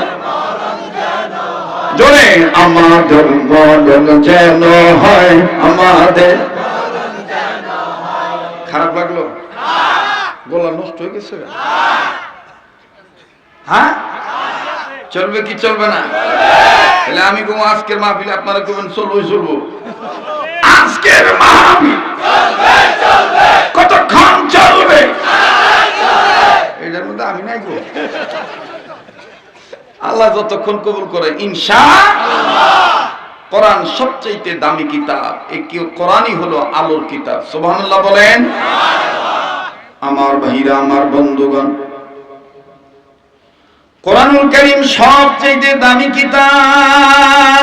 জোরে আমাদের মরণ যেন হয় আমাদের খারাপ লাগলো গলা নষ্ট হয়ে গেছে হ্যাঁ চলবে কি চলবে না তাহলে আমি কম আজকের মাহফিলে আপনারা কবেন চলবো চলবো আজকের মাহফিল কতক্ষণ চলবে এটার মধ্যে আমি নাই গো আল্লাহ যতক্ষণ কবুল করে ইনশাআল্লাহ কোরআন সবচেয়ে দামি কিতাব এই কোরআনই হলো আলোর কিতাব সুবহানাল্লাহ বলেন আমার ভাইরা আমার বন্ধুগণ কোরআনুল কারীম সবচেয়ে দামি কিতাব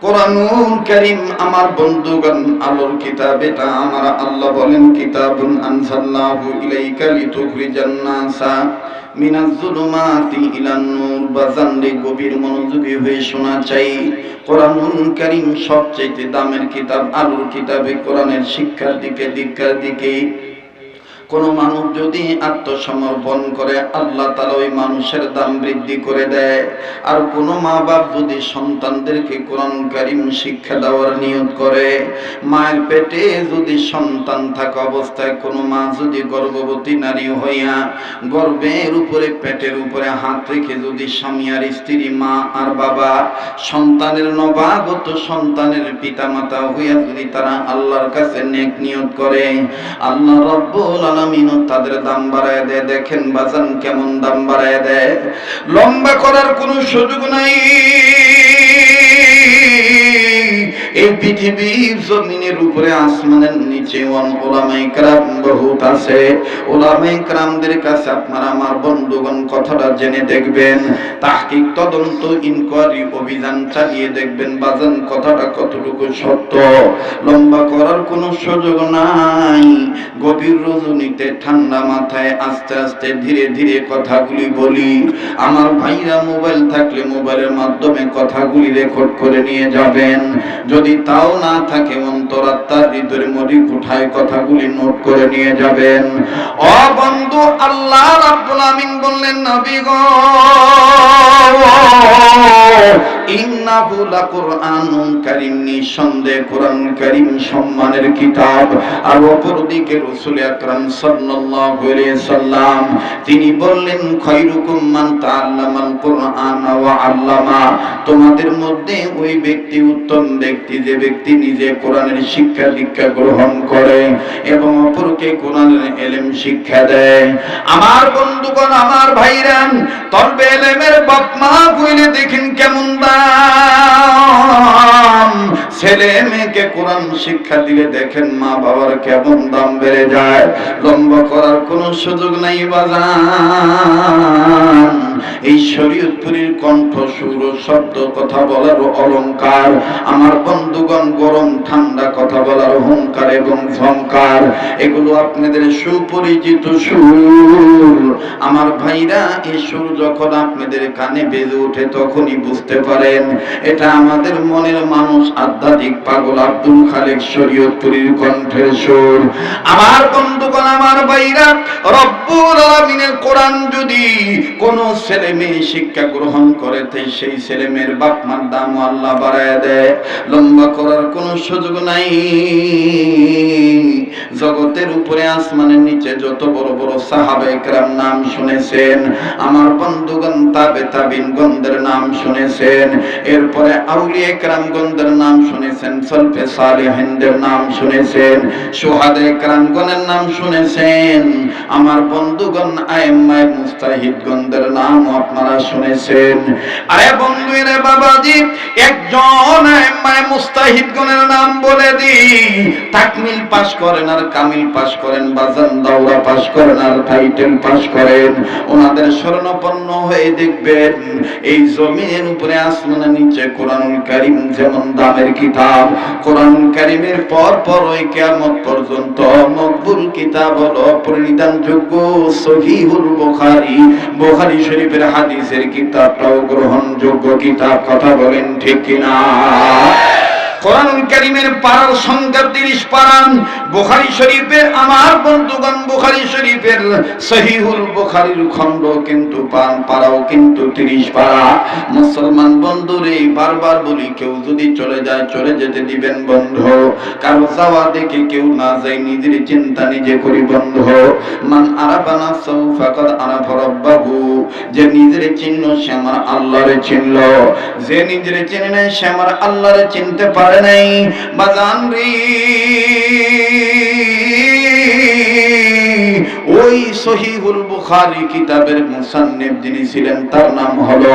কোরআনুল কারীম আমার বন্ধুগণ আলোর কিতাব এটা আমার আল্লাহ বলেন কিতাবুন আনজালনাহু ইলাইকা লিতুখরিজান নাসা মিনাজ যুলুমাতি ইলান নূর বাজানরে গভীর মনোযোগী হয়ে শোনা চাই কোরআনুল কারীম সবচেয়ে দামের কিতাব আলোর কিতাবে কোরআনের শিক্ষার দিকে দীক্ষার দিকে কোন মানুষ যদি আত্মসমর্পণ করে আল্লাহ তাআলা ওই মানুষের দাম বৃদ্ধি করে দেয় আর কোন মা বাপ যদি সন্তানদেরকে কোরআন কারীম শিক্ষা দেওয়ার নিয়ত করে মায়ের পেটে যদি সন্তান থাকা অবস্থায় কোন মা যদি গর্ভবতী নারী হইয়া গর্ভের উপরে পেটের উপরে হাত রেখে যদি স্বামী আর স্ত্রী মা আর বাবা সন্তানের নবাগত সন্তানের পিতামাতা হইয়া যদি তারা আল্লাহর কাছে নেক নিয়ত করে আল্লাহ রাব্বুল আলামিন তাদের দাম বাড়ায় দেয় দেখেন বাজান কেমন দাম বাড়ায় দেয় লম্বা করার কোনো সুযোগ নাই এই পৃথিবীর জমিনের উপরে আসমানের নিচে ওলামায়ে কেরাম বহুত আছে ওলামায়ে কেরামদের কাছে আপনারা আমার বন্ধুগণ কথাটা জেনে দেখবেন তাহকিক তদন্ত ইনকোয়ারি অভিযান চালিয়ে দেখবেন বাজান কথাটা কতটুকু সত্য লম্বা করার কোনো সুযোগ নাই গভীর রজনীতে ঠান্ডা মাথায় আস্তে আস্তে ধীরে ধীরে কথাগুলি বলি আমার ভাইরা মোবাইল থাকলে মোবাইলের মাধ্যমে কথাগুলি রেকর্ড করে নিয়ে যাবেন যদি তাও না থাকে অন্তরাত্মার হৃদয়ের মধ্যে কোঠায় কথাগুলি নোট করে নিয়ে যাবেন ও বন্ধু আল্লাহ রাব্বুল আমিন বললেন নবী গো ইন্নাহু লাকুরআনুন কারীম, নিঃসন্দেহে কোরআন কারীম সম্মানের কিতাব। আর অপরদিকে রাসূল আকরাম সাল্লাল্লাহু আলাইহি সাল্লাম তিনি বললেন, খায়রুকুম মান তাআল্লামাল কুরআন ওয়া আল্লামা, তোমাদের মধ্যে ওই ব্যক্তি উত্তম ব্যক্তি যে ব্যক্তি নিজে কোরআনের শিক্ষা দীক্ষা গ্রহণ করে এবং অপরকে কোরআনের ইলম শিক্ষা দেয়। আমার বন্ধুগণ, আমার ভাইরা, তলবে ইলমের বাপ মা কইলে দেখেন কেমন দাম। ছেলে মেয়েকে কোরআন শিক্ষা দিলে দেখেন মা বাবার কেমন দাম বেড়ে যায়। লম্বা করার কোনো সুযোগ নাই বাজান। এই শরীয়তপুরীর কণ্ঠ সুর শব্দ কথা বলার অলংকার, আমার বন্ধুগণ গরম ঠান্ডা কথা বলার হুঙ্কার এবং ঝংকার, এগুলো আপনাদের সুপরিচিত সুর। আমার ভাইরা, এই সুর যখন আপনাদের কানে বেজে ওঠে তখনই বুঝতে পারেন এটা আমাদের মনের মানুষ আধ্যাত্মিক পাগল আব্দুল খালেক শরীয়তপুরীর কণ্ঠের সুর। আমার বন্ধুগণ, আমার ভাইরা, রব্বুল আলামিনের কোরআন যদি কোন ছেলে মেয়ে শিক্ষা গ্রহণ করে সেই ছেলে মেয়ের বাপ মার দাম আল্লাহ বাড়ায় দেয়। লম্বা করার কোনো সুযোগ নাই। জগতের উপরে আসমানের নিচে যত বড় বড় সাহাবায়ে কেরাম নাম শুনেছেন, আমার বন্ধুগণ তাবে তাবিনগণদের নাম শুনেছেন, এরপরে আউলিয়া কেরামগণদের নাম শুনেছেন, সলফে সালেহিনদের নাম শুনেছেন, শুহাদায়ে কেরামগণের নাম শুনেছেন। আমার বন্ধুগণ আইম্মায়ে মুস্তাহিদগণদের নাম আপনারা শুনেছেন। আরে বন্ধুরে বাবাজি, একজন আইম্মায়ে মুস্তাহিদগণের নাম বলে দিই। তাকমিল পাস করেন আর কামিল পাস করেন, বাজান দাওরা পাস করেন আর টাইটেল পাস করেন। ওনাদের শরণাপন্ন হয়ে দেখবেন এই জমিনের উপরে আসমানের নিচে কোরআনুল কারীম যেমন দামের কিতাব, কোরআনুল কারীমের পর পর ওই কিয়ামত পর্যন্ত মকবুল কিতাব হলো পরিধানযোগ্য সহিহুল বুখারী, বুখারী শরীফের হাদিসের কিতাবটাও গ্রহণযোগ্য কিতাব। কথা বলেন ঠিক কিনা? কোরআনুল কারীমের পারার সংখ্যা 30 পারা। বুখারী শরীফের, আমার বন্ধুগণ, বুখারী শরীফের সহিহুল বুখারীর খণ্ড কিন্তু পারাও কিন্তু 30 পারা। মুসলমান বন্ধুরে বারবার বলি, কেউ যদি চলে যায় চলে যেতে দিবেন বন্ধু। কারো যাওয়া দেখে কেউ না যায়, নিজের চিন্তা নিজে করি বন্ধু। মান আরাফা নাফসাহু ফাকাদ আরাফা রাব্বাহু, যে নিজের চিহ্ন সে আমার আল্লাহরে চিনল, যে নিজের চিনে নাই সে আমার আল্লাহরে চিনতে পারে নাই। বাজান রে, ওই সহিহুল বুখারী কিতাবের মুসান্নিফ যিনি ছিলেন তার নাম হলো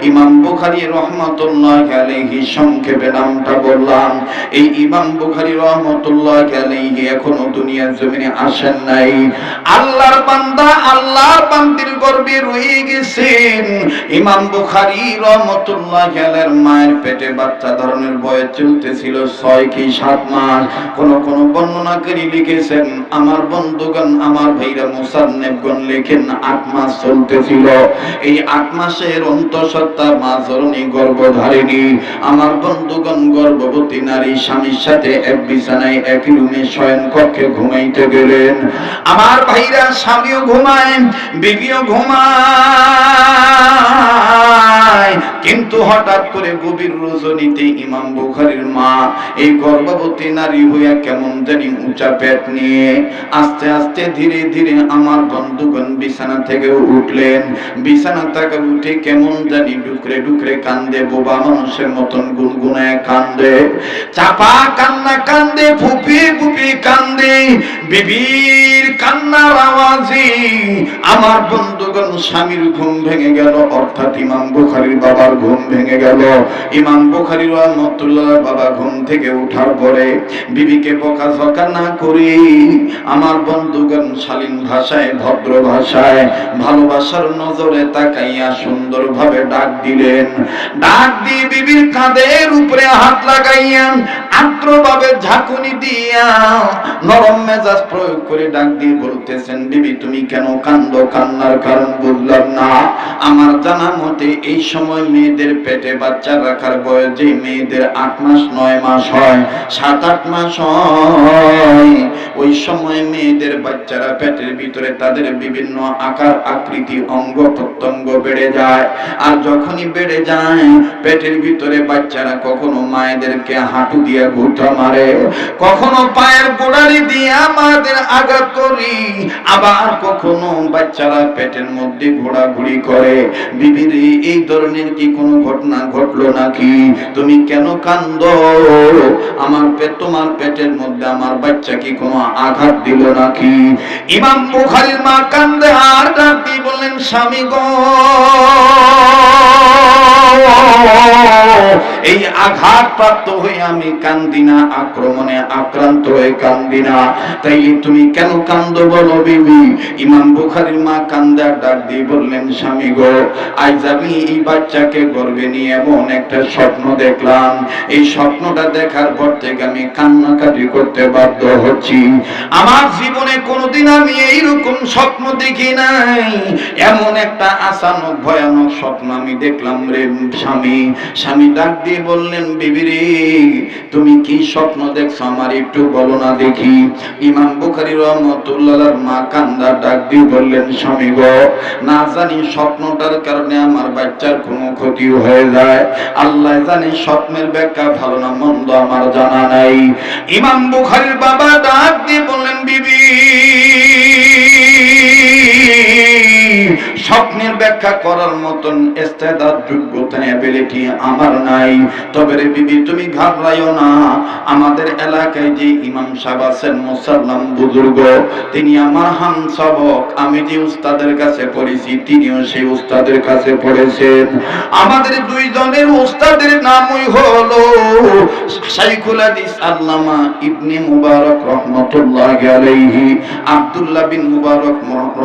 ইমাম বুখারী রাহমাতুল্লাহি আলাইহি। সংক্ষেপে নামটা বললাম। এই ইমাম বুখারী রাহমাতুল্লাহি আলাইহি এখনো দুনিয়ার জমিনে আসেন নাই। আল্লাহর বান্দা, আল্লাহর বান্দির গর্ভে রয়ে গেছেন। ইমাম বুখারী রাহমাতুল্লাহি আলাইহির মায়ের পেটে বাচ্চা ধারণের বয়স চলতেছিল 6 কি 7 মাস। কোন কোন বর্ণনাকারী লিখেছেন, আমার বন্ধুগণ, আমার ভাইরা মুসান্নিফগণ লেখেন 8 মাস চলতেছিল। এই 8 মাসের অন্তঃসত্ত্বা মা জননী গর্ভধারিণী। আমার বন্ধুগণ, গর্ভবতী নারী স্বামীর সাথে এক বিছানায় একই রুমে শয়ন কক্ষে ঘুমাইতে গেলেন। আমার ভাইরা, স্বামীও ঘুমায়, বিবিও ঘুমায়, কিন্তু হঠাৎ করে গভীর রজনীতে ইমাম বুখারীর মা এই গর্ভবতী নারী হইয়া কেমন জানি উঁচা পেট নিয়ে আস্তে আস্তে ধীরে ধীরে আমার বন্ধুগণ বিছানা থেকে উঠলেন। বিছানা থেকে উঠে কেমন জানি ডুকরে ডুকরে কান্দে, বোবা মানুষের মতন গুনগুনায় কান্দে, চাপা কান্না কান্দে, ফুপি ফুপি কান্দে। বিবির কান্নার আওয়াজে আমার বন্ধুগণ স্বামীর ঘুম ভেঙে গেল, অর্থাৎ ইমাম বুখারীর বাবার ঘুম ভেঙে গেল। ইমাম বুখারী রাহমাতুল্লাহ বাবা ঘুম থেকে ওঠার পরে বিবিকে বকাঝকা না করে আমার বন্ধুগণ শালীন ভাষায়, ভদ্র ভাষায়, ভালোবাসার নজরে তাকাইয়া সুন্দরভাবে ডাক দিলেন। ডাক দিয়ে বিবির কাঁধের উপরে হাত লাগাইয়া আর্দ্রভাবে ঝাঁকুনি দিয়া নরম মেজাজ প্রয়োগ করে ডাক দিয়ে বলতেছেন, বিবি তুমি কেন কান্দো? কান্নার কারণ বুঝলাম না। আমার জানা মতে এই সময় মেয়েদের পেটে বাচ্চা রাখার বয়স, যে মেয়েদের 8 মাস 9 মাস হয়, 7-8 মাস হয়, ওই সময় মেয়েদের বাচ্চারা পেটের ভিতরে ভিতরে তাদের বিভিন্ন আকার আকৃতি অঙ্গ প্রত্যঙ্গ বেড়ে যায়। আর যখনই বেড়ে যায় পেটের ভিতরে বাচ্চারা কখনো মায়েদেরকে হাঁটু দিয়ে ঘুঁটা মারে, কখনো পায়ের গোড়ালি দিয়ে আমাদের আঘাত করি, আবার কখনো বাচ্চারা পেটের মধ্যে ঘোরাঘুরি করে। বিবির এই ধরনের কি কোনো ঘটনা ঘটলো নাকি? তুমি কেন কান্দো? আমার তোমার পেটের মধ্যে আমার বাচ্চা কি কোনো আঘাত দিল নাকি? ইমাম বুখারীর মা কান্দে আর ডাক দিয়ে বললেন, স্বামী গো, এই আঘাতপ্রাপ্ত হয়ে আমি কান্দি না, আক্রমণে আক্রান্ত হয়ে কান্দি না, তাই তুমি কেন কান্দো বলো বিবি? ইমাম বুখারীর মা কান্দে আর ডাক দিয়ে বললেন, স্বামী গো, আজ আমি এই বাচ্চাকে গর্ভে নিয়ে এমন একটা স্বপ্ন দেখলাম, এই স্বপ্নটা দেখার পর থেকে আমি কান্নাকাটি করতে বাধ্য হচ্ছি। আমার জীবনে কোনোদিন আমি এইরকম স্বপ্ন দেখি নাই, এমন একটা আচানক ভয়ানক স্বপ্ন আমি দেখলাম রে স্বামী। স্বামী ডাক দিয়ে বললেন, বিবি রে, তুমি কি স্বপ্ন দেখছো আমার একটু বলো না দেখি। ইমাম বুখারী রাহমাতুল্লাহর মা কান্দা ডাক দিয়ে বললেন, স্বামী গো, না জানি স্বপ্নটার কারণে আমার বাচ্চার কোনো ক্ষতি হয়ে যায়, আল্লাহ জানে স্বপ্নের ব্যাখ্যা ভালো না মন্দ আমার জানা নাই। ইমাম বুখারীর বাবা ডাক দিয়ে বললেন, বিবি, স্বপ্নের ব্যাখ্যা করার মতন ইস্তেদাদ যোগ্যতা এবিলিটি আমার নাই, তবে রে বিবি তুমি ঘাবড়াইও না, আমাদের এলাকায় যে ইমাম সাহেব আছেন মুসাল্লাম বুজুর্গ, তিনি আমার হামসাবক, আমি যে উস্তাদের কাছে পড়েছি তিনিও সেই উস্তাদের কাছে পড়েছেন। আমাদের দুইজনের উস্তাদের নামই হলো শাইখুল হাদিস আল্লামা ইবনে মুবারক রাহমাতুল্লাহি আলাইহি, আব্দুল্লাহ বিন মুবারক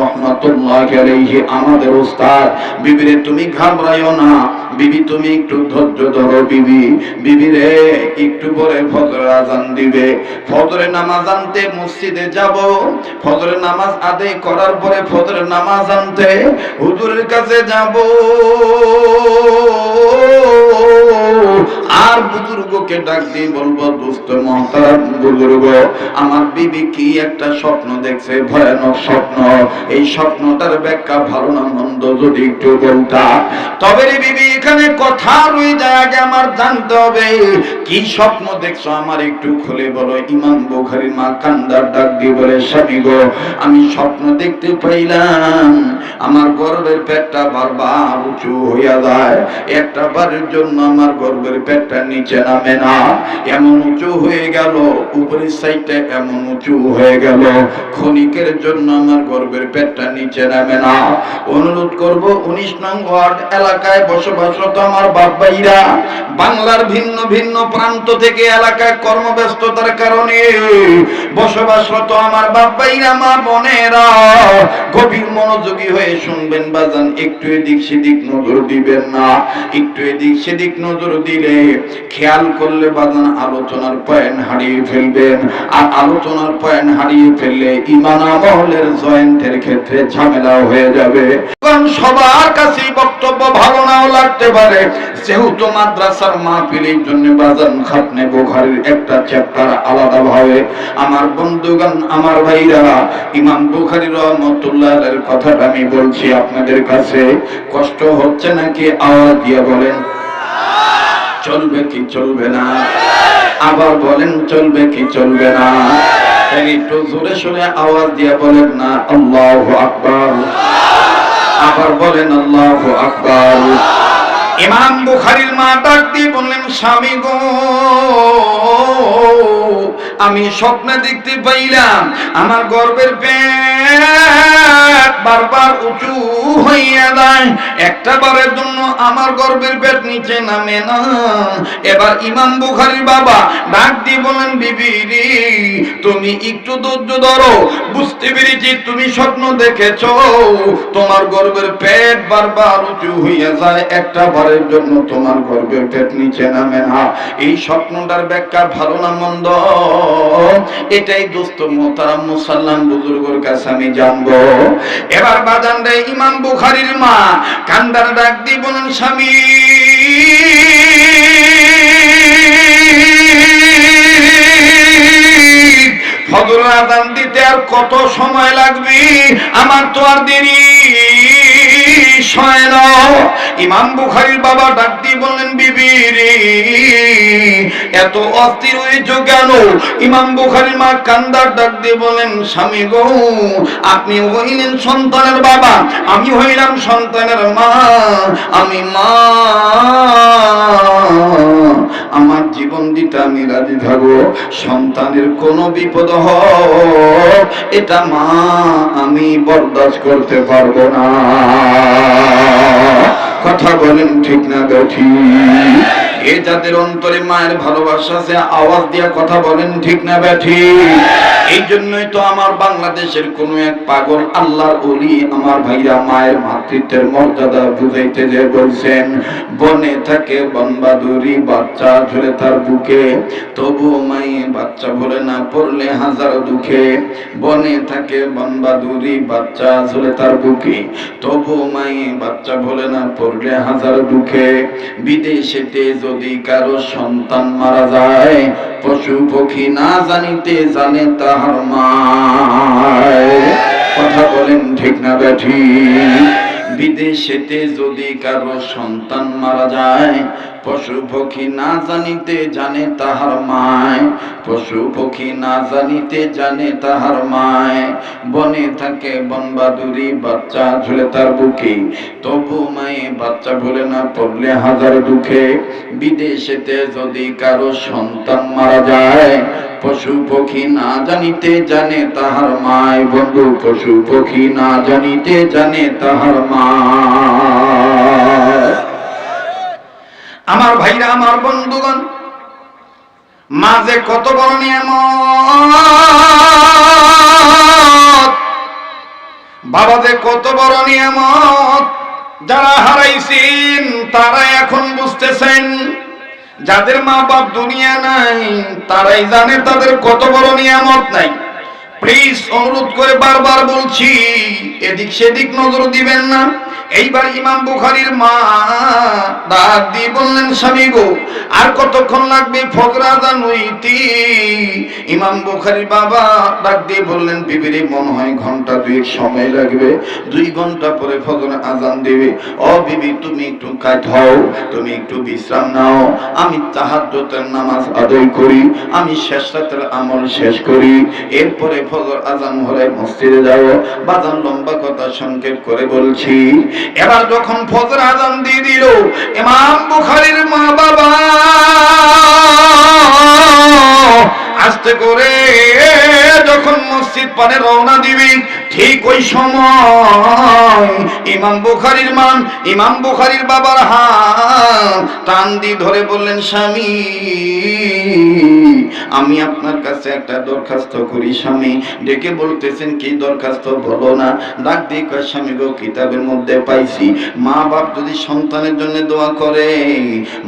রাহমাতুল্লাহি আলাইহি আমাদের উস্তাদ। বিবি রে তুমি ঘাবড়াইও না, বিবি তুমি একটু ধৈর্য ধরো বিবি। বিবি রে, একটু পরে ফজরের আজান দিবে, ফজরের নামাজ আনতে মসজিদে যাব, ফজরের নামাজ আদায় করার পরে ফজরের নামাজ আনতে হুজুরের কাছে যাব, আর বুজুর্গকে ডাক দিয়ে বলবো, দোস্ত মহতারাম বুজুর্গ, আমার বিবি কি একটা স্বপ্ন দেখছে, ভয়ানক স্বপ্ন, এই স্বপ্নটার ব্যাখ্যা ভালো না মন্দ যদি একটু বলতা। তবে রে বিবি, এখানে কথা রয়ে যায়, আগে আমার জানতে হবে কি স্বপ্ন দেখছো আমার একটু খুলে বলো। ইমাম বুখারীর মা কান্দার ডাক দিয়ে বলে, স্বামী গো, আমি স্বপ্ন দেখতে পাইলাম আমার গর্ভের পেটটা বারবার উঁচু হইয়া যায়, একটা বারের জন্য আমার গর্ভের পেটটা নিচে নামে না, এমন উঁচু হয়ে গেল, উপরের সাইডটা এমন উঁচু হয়ে গেল, ক্ষণিকের জন্য আমার গর্ভের পেটটা নিচে নামে না। অনুরোধ করব 19 নং ওয়ার্ড এলাকায় বসবাসরত আমার বাপ ভাইরা, বাংলার ভিন্ন ভিন্ন প্রান্ত থেকে এলাকায় কর্মব্যস্ততার কারণে বসবাসরত আমার বাপ ভাইরা, মা বোনেরা, গভীর মনোযোগী হয়ে শুনবেন বাজান, একটু এদিক সেদিক নজর দিবেন না, একটু এদিক সেদিক নজর দিলে খেয়াল করলে বাজান আলোচনার পয়েন্ট হারিয়ে ফেলবেন, আর আলোচনার পয়েন্ট হারিয়ে ফেললে ঈমান আমলের জয়েন্টের ক্ষেত্রে ঝামেলা হয়ে যাবে। কারণ সবার কাছেই বক্তব্য ভালো নাও লাগতে পারে, যেহেতু মাদ্রাসার মাহফিলের জন্য বাজান খাতনে বুখারীর একটা চ্যাপ্টার আলাদা ভাবে, আমার বন্ধুগণ, আমার ভাইরা, ইমাম বুখারী রাহমাতুল্লাহির কথাটা আমি বলছি আপনাদের কাছে, কষ্ট হচ্ছে নাকি আওয়াজ দিয়ে বলেন, চলবে কি চলবে না? আবার বলেন, চলবে কি চলবে না? একটু জোরে শুনে আওয়াজ দিয়ে বলেন না আল্লাহু আকবার, আবার বলেন আল্লাহু আকবার। ইমাম বুখারীর মা ডাক দিয়ে বললেন, স্বামী গো, আমি স্বপ্নে দেখতে পাইলাম আমার গর্ভের পেট বারবার উঁচু হইয়া যায়, একটা বারের জন্য আমার গর্ভের পেট নিচে নামে না। এবার ইমাম বুখারীর বাবা ডাক দিয়ে বলেন, বিবি রে, তুমি একটু ধৈর্য ধরো, বুঝতে পেরেছি তুমি স্বপ্ন দেখেছো, তোমার গর্ভের পেট বারবার উঁচু হইয়া যায়, একটা বারের জন্য তোমার গর্ভের পেট নিচে নামে না, এই স্বপ্নটার ব্যাখ্যা ভালো না মন্দ, এটাই দোস্ত মোহতারাম মুসাল্লাম বুজুর্গের কাছে আমি জানবো। এবার বাজান রে, ইমাম বুখারীর মা কান্দার ডাক দিয়ে বলেন, স্বামী ফজরের আযান দিতে আর কত সময় লাগবে? আমার তো আর দেরি হয় না। ইমাম বুখারীর বাবা ডাক দিয়ে বললেন, বিবি রে, এত অস্থির হয়েছো কেন? ইমাম বুখারীর মা কান্দার ডাক দিয়ে বলেন, স্বামী গো, আপনি হইলেন সন্তানের বাবা, আমি হইলাম সন্তানের মা। আমি মা, আমার জীবন দিতে আমি রাজি থাকবো। সন্তানের কোনো বিপদ হোক, এটা মা আমি বরদাস্ত করতে পারবো না। কথা বলেন ঠিক না বেঠিক? এ যাদের অন্তরে মায়ের ভালোবাসা আছে, আওয়াজ দিয়ে কথা বলেন ঠিক না বেঠিক? এই জন্যই তো আমার বাংলাদেশের কোন এক পাগল আল্লাহর ওলি আমার ভাইরা মায়ের মাতৃত্বের মর্যাদা বুঝাইতে যে বলছেন, বনে থাকে বনবাদুরি বাচ্চা ঝরে তার বুকে, তবু মায়ে বাচ্চা ভুলে না পড়লে হাজার দুঃখে। বনে থাকে বনবাদুরি বাচ্চা ঝরে তার বুকে, তবু মায়ে বাচ্চা ভুলে না পড়লে হাজার দুঃখে। বিদেশেতে যদি কারো সন্তান মারা যায়, পশু পক্ষী না জানিতে জানে তাহার মায়। কথা বলেন ঠিক না বেঠিক? বিদেশেতে যদি কারো সন্তান মারা যায়, পশু পক্ষী না জানিতে জানে তাহার মায়। পশু পক্ষী না জানিতে জানে তাহার মায়। বনে থাকে বনবাদুরি বাচ্চা ঝুলে তার বুকে, তবু মায়ে বাচ্চা ভুলে না পড়লে হাজার দুঃখে। বিদেশেতে যদি কারো সন্তান মারা যায়, পশু পক্ষী না জানিতে জানে তাহার মায়। বন্ধু, পশু পক্ষী না জানিতে জানে তাহার মায়। আমার ভাইরা, আমার বন্ধুগণ, মাঝে কত বড় নিয়ামত, বাবা যে কত বড় নিয়ামত। যারা হারাইছেন তারা এখন বুঝতেছেন, যাদের মা বাপ দুনিয়া নাই তারাই জানে তাদের কত বড় নিয়ামত নাই। প্লিজ অনুরোধ করে বারবার বলছি, এদিক সেদিক নজর দিবেন না। এইবার ইমাম বুখারীর মা ডাক দিয়ে বললেন, স্বামী গো, আর কতক্ষণ লাগবে ফজর আযান হইতে? ইমাম বুখারীর বাবা ডাক দিয়ে বললেন, বিবিরে, মনে হয় ঘন্টা দুয়েক সময় লাগবে, 2 ঘন্টা পরে ফজর আযান দেবে। ও বিবি, তুমি একটু কাট হও, তুমি একটু বিশ্রাম নাও, আমি তাহাজ্জুদের নামাজ আদায় করি, আমি শেষ রাতের আমল শেষ করি, এরপরে ফজর আযান হলে মসজিদে যাব। বাজান, লম্বা কথা সংক্ষেপ করে বলছি। এবার যখন ফজর আযান দিয়ে দিল, ইমাম বুখারীর মা বাবা আস্তে করে যখন মসজিদ পানে রওনা দিবি, ঠিক ওই সময় ইমাম বুখারীর বাবার হাত টান দিয়ে ধরে বললেন, স্বামী, আমি আপনার কাছে একটা দরখাস্ত করি। স্বামী ডেকে বলতেছেন, কি দরখাস্ত বলো না? ডাক দিয়ে কয়, স্বামী গো, কিতাবের মধ্যে পাইছি, মা বাপ যদি সন্তানের জন্য দোয়া করে,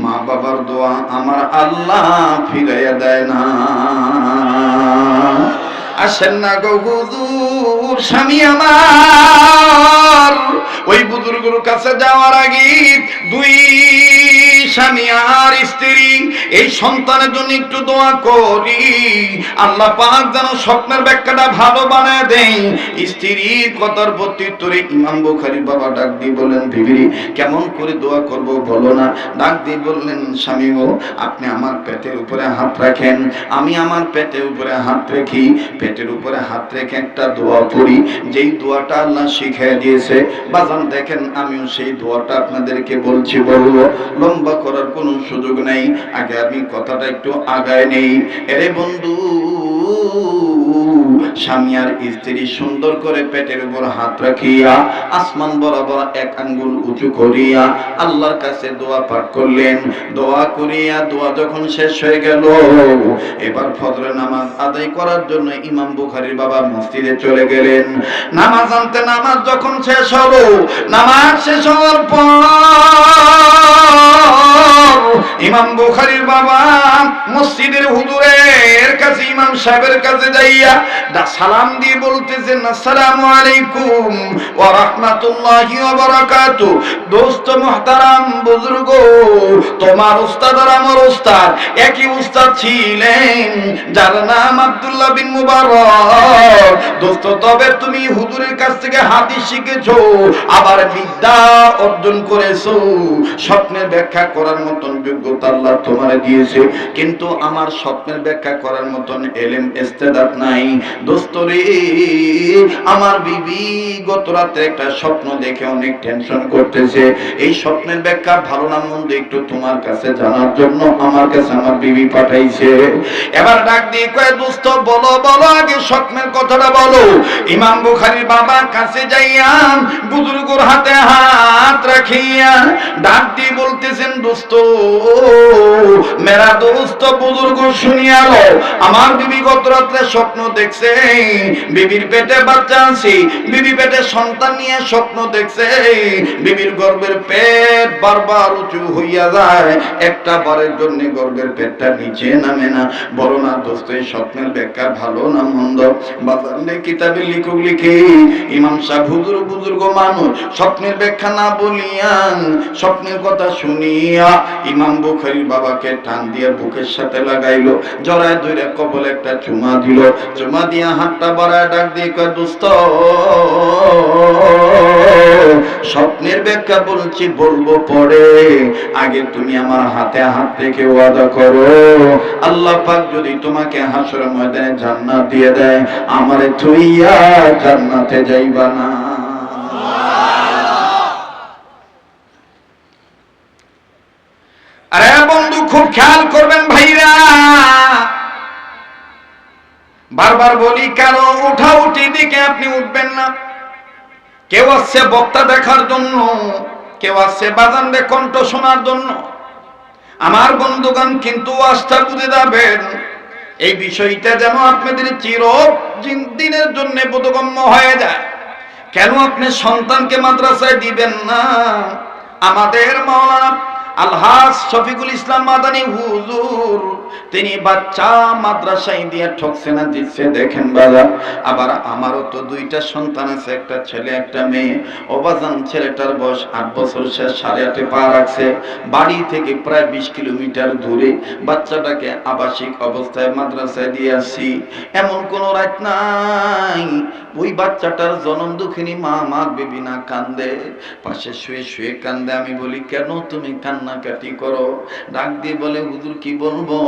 মা বাবার দোয়া আমার আল্লাহ ফিরাইয়া দেয় না। আসেন না গো হুজুর, স্বামী আমার ওই বুজুর্গের কাছে যাওয়ার আগে 2 স্বামী আর স্ত্রী এই সন্তানের জন্য একটু দোয়া করি, আল্লাহ পাক যেন স্বপ্নের ব্যাখ্যাটা ভালো বানায় দেয়। স্ত্রীর কথার প্রত্যুত্তরে ইমাম বুখারীর বাবা ডাক দিয়ে বললেন, বিবি, কেমন করে দোয়া করব বলো না? ডাক দিয়ে বললেন, স্বামী গো, আপনি আমার পেটের উপরে হাত রাখেন, আমি আমার পেটের উপরে হাত রাখি, পেটের উপরে হাত রেখে একটা দোয়া পড়ি, যেই দোয়াটা আল্লাহ শিখিয়ে দিয়েছে। বাজান দেখেন, আমিও সেই দোয়াটা আপনাদেরকে বলবো, লম্বা করার কোনো সুযোগ নেই, আগে আমি কথাটা একটু আগায় নেই। এরে বন্ধু, স্বামী আর স্ত্রী সুন্দর করে পেটের উপর হাত রাখিয়া আসমান বরাবর 1 আঙ্গুল উঁচু করিয়া আল্লাহর কাছে দোয়া পাঠ করলেন। দোয়া করিয়া দোয়া যখন শেষ হয়ে গেল, এবার ফজরের নামাজ আদায় করার জন্য ইমাম বুখারীর বাবা মসজিদে চলে গেলেন। নামাজ যখন শেষ হলো, নামাজ শেষ হওয়ার পর ইমাম বুখারীর বাবা মসজিদের হুজুরের কাছে, ইমাম সাহেবের কাছে যাইয়া সালাম দিয়ে বলতেছেন, আসসালামু আলাইকুম ওয়া রাহমাতুল্লাহি ওয়া বারাকাতু। দোস্ত মুহতারাম, বুজুর্গ, তোমার উস্তাদ আর আমার উস্তাদ একই উস্তাদ ছিলেন, যার নাম আব্দুল্লাহ বিন মুবারক। দোস্ত, তবে তুমি হুজুরের কাছ থেকে হাদিস শিখেছো, আবার বিদ্যা অর্জন করেছো, স্বপ্নের ব্যাখ্যা করার মতন যোগ্যতা আল্লাহ তোমারে দিয়েছে, কিন্তু আমার স্বপ্নের ব্যাখ্যা করার মতন এলেম ইস্তেদাত নাই। দোস্ত রে, আমার বিবি গত রাতে একটা স্বপ্ন দেখে অনেক টেনশন করতেছে। এই স্বপ্নের ব্যাখ্যা ভালো না মন্দ একটু তোমার কাছে জানার জন্য আমার কাছে আমার বিবি পাঠাইছে। এবার ডাক দিয়ে কয়, দোস্ত বলো বলো, আগে স্বপ্নের কথাটা বলো। ইমাম বুখারীর বাবার কাছে যাইয়া বুজুর্গর হাতে হাত রাখিয়া ডাক দিয়ে বলতেছেন, দোস্ত মেরা দোস্ত বুজুর্গ শুনিয়া লো, আমার বিবি গত রাত্রে স্বপ্ন দেখছে, বিবির পেটে বাচ্চা আছে, বিবি পেটে সন্তান নিয়ে স্বপ্ন দেখছে, বিবির গর্ভের পেট বারবার উঁচু হইয়া যায়, একটা বারের জন্য গর্ভের পেটটা নিচে নামে না। বলো না দোস্ত, এই স্বপ্নের ব্যাখ্যা ভালো না মন্দ? বাজারে কিতাবে লিখুক লিখে ইমাম সাহেব হুজুর বুজুর্গ মানুষ স্বপ্নের ব্যাখ্যা না বলিয়া স্বপ্নের কথা শুনিয়া ইমাম বুখারীর বাবাকে টান দিয়ে বুকের সাথে লাগাইলো, জড়ায় ধরে কপালে একটা চুমা দিল, চুমা দিয়া হাতটা বাড়ায় ডাক দিয়ে কয়, দোস্ত স্বপ্নের ব্যাখ্যা বলছি, বলবো পরে, আগে তুমি আমার হাতে হাত রেখে ওয়াদা করো, আল্লাহ পাক যদি তোমাকে হাসরের ময়দানে জান্নাত দিয়ে দেয়, আমারে থুইয়া জান্নাতে যাইবা না। আরে বন্ধু, খুব খেয়াল করবেন ভাইরা, বারবার বলি কেন উঠা উঠি দিকে আপনি উঠবেন না। কেউ আসছে বক্তা দেখার জন্য, কেউ আসছে বাজানদের কণ্ঠ শোনার জন্য। আমার বন্ধুগণ, কিন্তু আস্থা বুঝে যাবেন, এই বিষয়টা যেন আপনাদের চিরদিনের জন্য বোধগম্য হয়ে যায়। কেন আপনি সন্তানকে মাদ্রাসায় দিবেন না? আমাদের মাওলানা আলহাজ শফিকুল ইসলাম মাদানী হুজুর, তিনি বাচ্চা মাদ্রাসায় দিয়ে ঠকছে না দিচ্ছে, দেখেন বাবা। আবার আমারও তো দুইটা সন্তান আছে, একটা ছেলে একটা মেয়ে। অবাজান ছেলেটার বয়স 8 বছর, সে 8.5 পা রাখছে, বাড়ি থেকে প্রায় 20 কিলোমিটার দূরে। বাচ্চাটাকে আবাসিক অবস্থায় মাদ্রাসায় দিয়ে আসছি, এমন কোনো রাত নাই ওই বাচ্চাটার জনম দুঃখিনী মা আমার বেবি না কান্দে, পাশে শুয়ে শুয়ে কান্দে। আমি বলি, কেন তুমি কান্নাকাটি করো? ডাক দিয়ে বলে, হুজুর কি বলবো,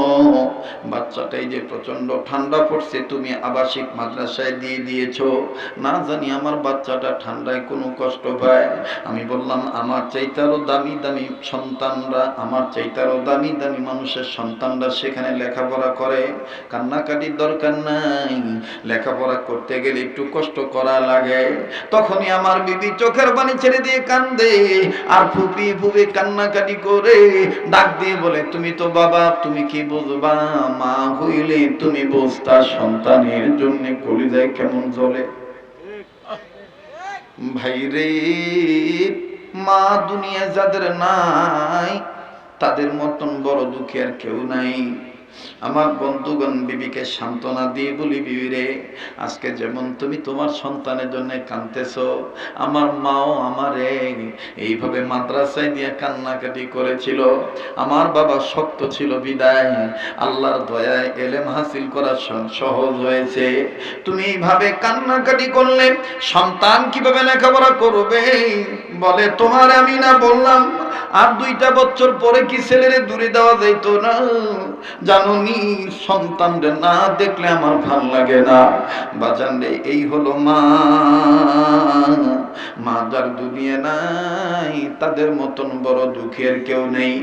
বাচ্চাটাই যে প্রচন্ড ঠান্ডা পড়ছে, তুমি আবাসিক মাদ্রাসায় দিয়ে দিয়েছো, না জানি আমার বাচ্চাটা ঠান্ডায় কোনো কষ্ট পায়। আমি বললাম, আমার চাইতারও দামি দামি সন্তানরা, আমার চাইতারও দামি দামি মানুষের সন্তানরা সেখানে লেখাপড়া করে, কান্নাকাটির দরকার নাই, লেখাপড়া করতে গেলে একটু কষ্ট করা লাগে। তখনই আমার বিবি চোখের পানি ছেড়ে দিয়ে কান্দে, আর ফুপি ফুপি কান্নাকাটি করে ডাক দিয়ে বলে, তুমি তো বাবা, তুমি কি বুঝবা, মা হইলে তুমি বুঝতা সন্তানের জন্য কলিজায় কেমন জ্বলে। ভাইরে, মা দুনিয়া যাদের নাই, তাদের মতন বড় দুঃখী আর কেউ নাই। আমার বন্ধুগণ, বিবিকে সান্ত্বনা দিয়ে বলি, বিবি রে, আজকে যেমন তুমি তোমার সন্তানের জন্য কাঁদতেছো, আমার মাও আমারে এইভাবে মাদ্রাসায় দিয়ে কান্নাকাটি করেছিল। আমার বাবা শক্ত ছিল বিদায় আল্লাহর দয়ায় এলেম হাসিল করা সহজ হয়েছে। তুমি এইভাবে কান্নাকাটি করলে সন্তান কিভাবে লেখাপড়া করবে? বলে, তোমার আমি না বললাম আর 2টা বছর পরে কি ছেলেরে দূরে দেওয়া যাইত না? জানুনি, সন্তানদের না দেখলে আমার ভাল লাগে না। বাজান রে, এই হলো মা। মা যার দুনিয়া নাই, তাদের মতন বড় দুঃখের কেউ নেই।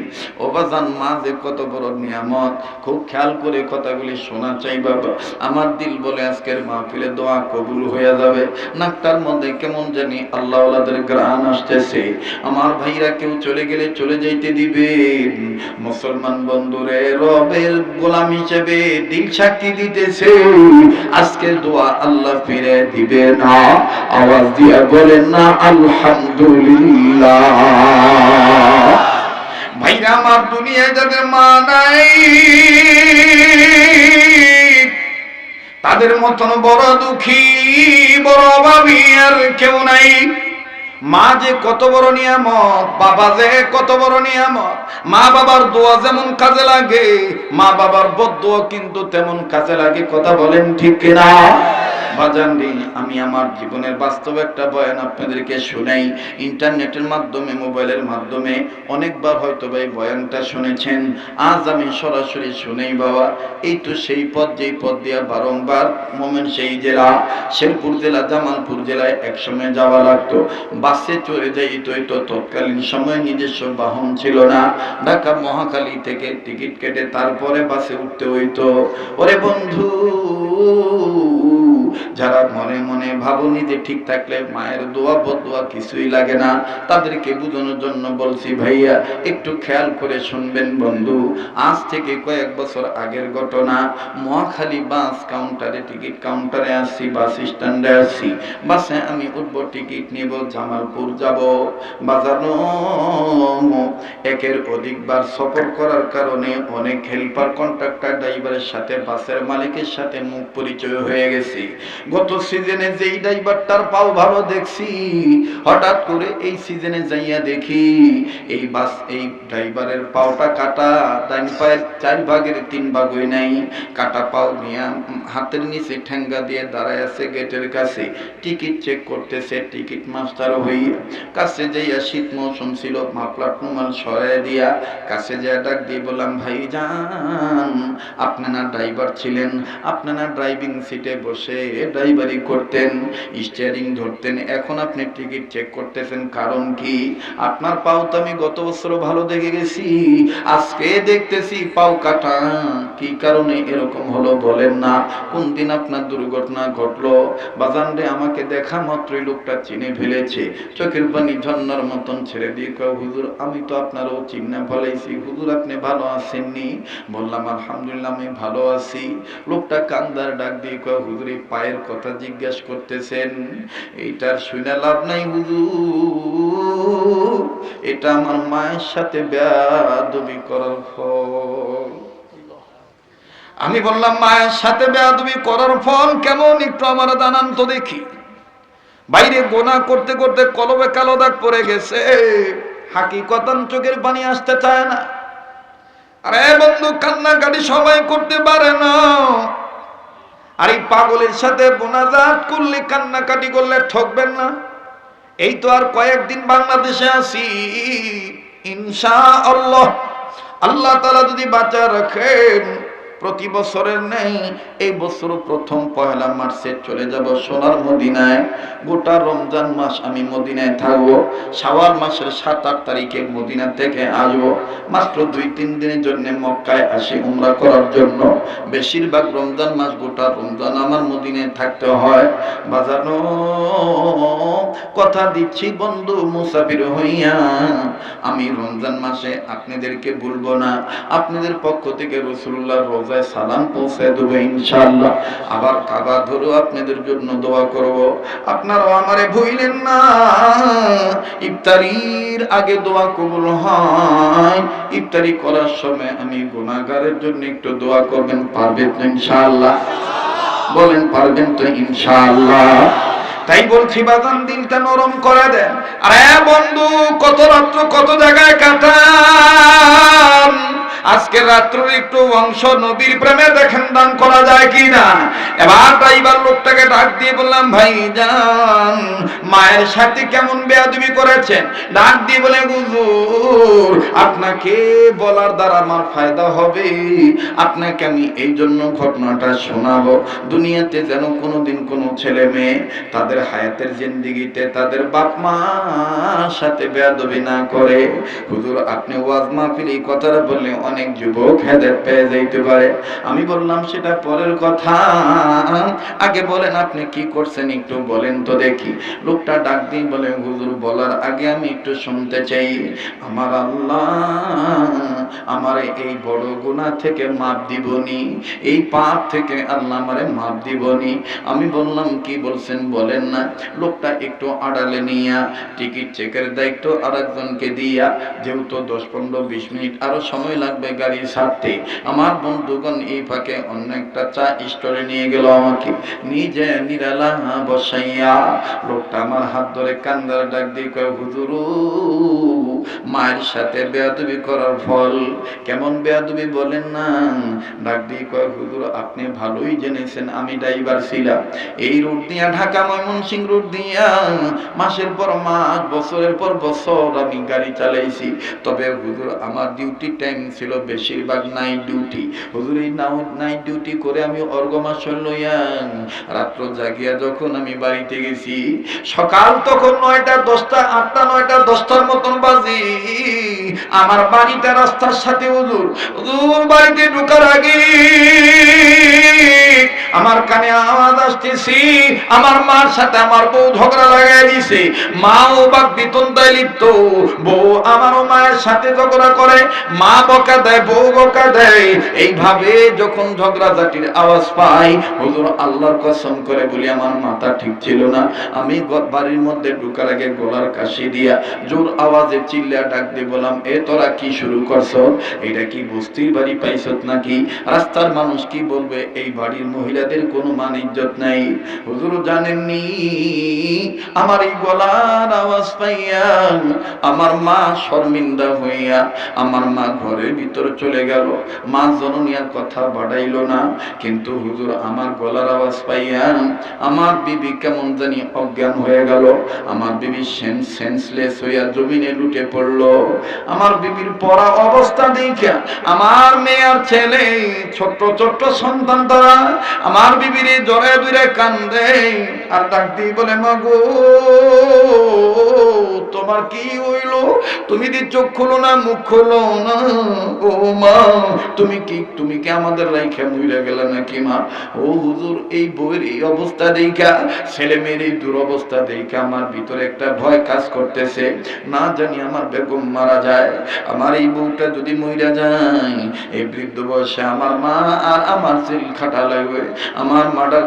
ও বাজান, মা যে কত বড় নিয়ামত, খুব খেয়াল করে কথাগুলি শোনা চাই বাবা। আমার দিল বলে আজকের মাহফিলে দোয়া কবুল হয়ে যাবে। নাকটার মধ্যে কেমন জানি আল্লাহ ওয়ালাদের গ্রাণ আসতেছে। আমার ভাইরা কেউ চলে গেলে চলে যাইতে দিবে। মুসলমান বন্ধুরে, রবের গোলাম হিসেবে দিল সাক্ষী দিতেছে, আজকে দোয়া আল্লাহ ফিরে দিবে না। আওয়াজ দিয়ে বলেন না আলহামদুলিল্লাহ। ভাইরা আমার, দুনিয়ায় যাদের মা নাই তাদের মতন বড় দুঃখী, বড় অভাবী আর কেউ নাই। মা যে কত বড় নিয়ামত, বাবা যে কত বড় নিয়ামত। মা বাবার দোয়া যেমন কাজে লাগে, মা বাবার বদদোয়া কিন্তু তেমন কাজে লাগে। কথা বলেন ঠিক কিনা? বাজানদি, আমি আমার জীবনের বাস্তব একটা বয়ান আপনাদেরকে শোনাই। ইন্টারনেটের মাধ্যমে, মোবাইলের মাধ্যমে অনেকবার হয়তো ভাই বয়ানটা শুনেছেন। আজ আমি সরাসরি শুনেই বাবা। এই তো সেই পথ, যেই পথ দিয়া বারংবার মোমেন সেই জেলা, শেরপুর জেলা, জামালপুর জেলায় একসময় যাওয়া লাগতো। বাসে চলে যাইতো। তো তৎকালীন সময় নিজস্ব বাহন ছিল না। ঢাকা মহাখালী থেকে টিকিট কেটে তারপরে বাসে উঠতে হইতো। ওরে বন্ধু, যারা মনে মনে ভাবনি যে ঠিক থাকলে মায়ের দোয়া বদদোয়া কিছুই লাগে না, তাদেরকে বোঝানোর জন্য বলছি ভাইয়া একটু খেয়াল করে শুনবেন বন্ধু। আজ থেকে কয়েক বছর আগের ঘটনা। মহাখালী বাস কাউন্টারে, টিকিট কাউন্টারে আসছি, বাস স্ট্যান্ডে আসছি। বাসে আমি উঠবো, টিকিট নিব, জামালপুর যাব। বাজানো একের অধিকবার সফর করার কারণে অনেক হেল্পার, কন্ট্রাক্টর, ড্রাইভারের সাথে, বাসের মালিকের সাথে মুখ পরিচয় হয়ে গেছি। গত সিজনে যেই ড্রাইভারটার পাও ভালো দেখছি, হঠাৎ করে এই সিজনে যাইয়া দেখি এই বাস, এই ড্রাইভারের পাওটা কাটা, ডান পায়ের 4 ভাগের 3 ভাগ হই নাই। কাটা পাও নিয়ে হাতের নিচে ঠেঙ্গা দিয়ে দাঁড়ায় আছে গেটের কাছে, টিকিট চেক করতেছে। টিকিট মাস্টার হইয়া কাছে যাইয়া, শীত মৌসুম ছিল, মাফলার রুমাল সরাই দিয়া কাছে যাইয়া ডাক দিয়ে বললাম, ভাই যান, আপনি না ড্রাইভার ছিলেন, আপনি না ড্রাইভিং সিটে বসে ড্রাইভারি করতেন, স্টিয়ারিং ধরতেন, এখন আপনি টিকিট চেক করতেছেন, কারণ কি? আপনার পাও তো আমি গত বছর ভালো দেখে গেছি, আজকে দেখতেছি পাও কাটা। কি কারণে এরকম হলো বলেন না? কোন দিন আপনার দুর্ঘটনা ঘটলো? বাজান রে, আমাকে দেখা মাত্রই লোকটা চিনে ফেলেছে। চোখের পানি ঝর্ণার মতন ছেড়ে দিয়ে কয়, হুজুর আমি তো আপনারও চিন্না ফলাইছি, হুজুর আপনি ভালো আছেননি? বললাম আলহামদুলিল্লাহ আমি ভালো আছি। লোকটা কান্দার ডাক দিয়ে কয়, হুজুর এই পায়ের কথা জিজ্ঞাসা করতেছেন, এইটার শুনে লাভ নাই হুজুর, এটা আমার মায়ের সাথে বেয়াদবি করার ফল। আমি বললাম, মায়ের সাথে বেয়াদবি করার ফল কেমন, একটু আমার জানান তো দেখি। বাইরে গোনা করতে করতে কলবে কালো দাগ পড়ে গেছে, হাকিকতান চোখের পানি আসতে চায় না। আরে বন্ধু, কান্নাকাটি সবাই করতে পারে না। আর এই পাগলের সাথে মোনাজাত করলে, কান্নাকাটি করলে ঠকবেন না। এই তো আর কয়েকদিন বাংলাদেশে আছি, ইনশাআল্লাহ আল্লাহ তাআলা যদি বাঁচা রাখেন, প্রতি বছরের নেই এই বছর প্রথম 1 মার্চে চলে যাব সোনার মদিনায়। গোটা রমজান মাস আমি মদিনায় থাকবো। শাওয়াল মাসের 7-8 তারিখে মদিনা থেকে আসবো। মাত্র 2-3 দিনের জন্য মক্কায় আসি উমরা করার জন্য। বেশিরভাগ রমজান মাস, গোটা রমজান আমার মদিনায় থাকতে হয়। বাজানো কথা দিচ্ছি বন্ধু, মুসাফির হইয়া আমি রমজান মাসে আপনাদেরকে ভুলবো না। আপনাদের পক্ষ থেকে রাসূলুল্লাহর রোজায় সালাম পৌঁছে দেবো ইনশাআল্লাহ। আবার কাবা ধরেও আপনাদের জন্য দোয়া করব। আপনারাও আমারে ভুলেন না। ইফতারির আগে দোয়া কবুল হয়, ইফতারি করার সময় আমি গুনাহগারের জন্য একটু দোয়া করবেন, পারবেন তো ইনশাআল্লাহ? বলেন পারবেন তো ইনশাআল্লাহ? তাই বলছি বাজান, দিলটা নরম করে দেন। আরে বন্ধু, কত রাত্র কত জায়গায় কাটান, আজকে রাত্রের একটু অংশ নবীর প্রেমে দেখেন দান করা যায় কি না। এবার ড্রাইভার লোকটাকে ডাক দিয়ে বললাম, ভাই যান, মায়ের সাথে কেমন বেয়াদবি করেছেন? ডাক দিয়ে বলে, হুজুর আপনাকে বলার দ্বারা আমার ফায়দা হবে, আপনাকে আমি এই জন্য ঘটনাটা শোনাবো, দুনিয়াতে যেন কোনোদিন কোনো ছেলে মেয়ে তাদের হায়াতের জিন্দেগিতে তাদের বাপ মার সাথে বেয়াদবি না করে। হুজুর আপনি ওয়াজ মাহফিল এই কথাটা বললে অনেক যুবক হেদায়েত পেয়ে যাইতে পারে। আমি বললাম সেটা পরের কথা, আগে বলেন আপনি কি করছেন একটু বলেন তো দেখি। লোকটা লোকটা ডাক দিয়ে বলে, হুজুর বলার আগে আমি একটু শুনতে চাই, আমার আল্লাহ আমারে এই বড় গুনাহ থেকে মাফ দিবনি, এই পাপ থেকে আল্লাহ আমারে মাফ দিবনি। আমি বললাম কি বলছেন বলেন না। লোকটা একটু আড়ালে নিয়া টিকিট চেকের দায়িত্ব আরেকজনকে দিয়া, যেহেতু 10-15-20 মিনিট আরো সময় লাগবে গাড়ি ছাড়তে, আমার বন্ধুগণ এই ফাঁকে অন্য একটা চা স্টোরে নিয়ে গেল, আমাকে নিজে নিরালা বসাইয়া লোকটা আমার হাত ধরে কান্দার ডাক দিয়ে কয়, হুজুর মায়ের সাথে বেয়াদবি করার ফল কেমন বেয়াদবি বলেন না। ডাক দিয়ে কয়, হুজুর আপনি ভালোই জেনেছেন আমি ড্রাইভার ছিলাম, এই রুট দিয়া ঢাকা ময়মনসিংহ রুট দিয়া মাসের পর মাস বছরের পর বছর আমি গাড়ি চালাইছি। তবে হুজুর আমার ডিউটি টাইম ছিল বেশিরভাগ নাইট ডিউটি। হুজুর এই নাইট ডিউটি করে আমি অর্গমাসল লইয়া রাত্র জাগিয়া যখন আমি বাড়িতে গেছি, সকাল তখন 9টা 10টা 8টা 9টা 10টার মতন বাজে। আমার বাড়িটা রাস্তার সাথে, হুজুর বাড়িতে ঢোকার আগে আমার কানে আওয়াজ আসতেছি, আমার মার সাথে আমার বউ ঝগড়া লাগাই দিছে। মাও বাক বিতন্দায় লিপ্ত, বউ আমারও মায়ের সাথে ঝগড়া করে, মা বকা দেয় বউ বকা দেয়। এইভাবে যখন ঝগড়াঝাটির আওয়াজ পাই, হুজুর আল্লাহর কসম করে বলি আমার মাথা ঠিক ছিল না। আমি বাড়ির মধ্যে ঢোকার আগে গলার কাশি দিয়া জোর আওয়াজে চিল্লা ডাক দিয়ে বললাম, এ তোরা কি শুরু করছ? এটা কি বস্তির বাড়ি পাইছত নাকি? রাস্তার মানুষ কি বলবে? এই বাড়ির মহিলাদের কোনো মান ইজ্জত নাই। হুজুর জানেননি, আমার এই গলার আওয়াজ পাইয়া আমার মা শর্মিন্দা হইয়া আমার মা ঘরের ভিতর চলে গেল। মা জননিয়ার কথা বাড়াইল না, কিন্তু হুজুর আমার গলার আওয়াজ পাইয়া আমার বিবি কেমন জানি অজ্ঞান হয়ে গেল। আমার বিবি সেন্সলেস হইয়া জমিনে লুটে পড়ল। আমার বিবির পড়া অবস্থা দেখে আমার মেয়ে আর ছেলে ছোট্ট ছোট্ট সন্তান তারা আমার বিবির জড়ে দূরে কান্দে আর ডাক দিয়ে বলে, মাগো তোমার কি হইল? তুমি দি চোখ খুলো না, মুখ খুলো না। ও মা তুমি কি আমাদের রাইখা মইরা গেল নাকি মা? ও হুজুর এই বউয়ের এই অবস্থা দেখা, ছেলে মেয়ের এই দুরবস্থা দেখা আমার ভিতরে একটা ভয় কাজ করতেছে। না জানি আমার বেগম মারা যায়, আমার এই বউটা যদি মইরা যায়, এই বৃদ্ধ বয়সে আমার মা আর আমার জেল খাটা লাগবে, আমার মাটা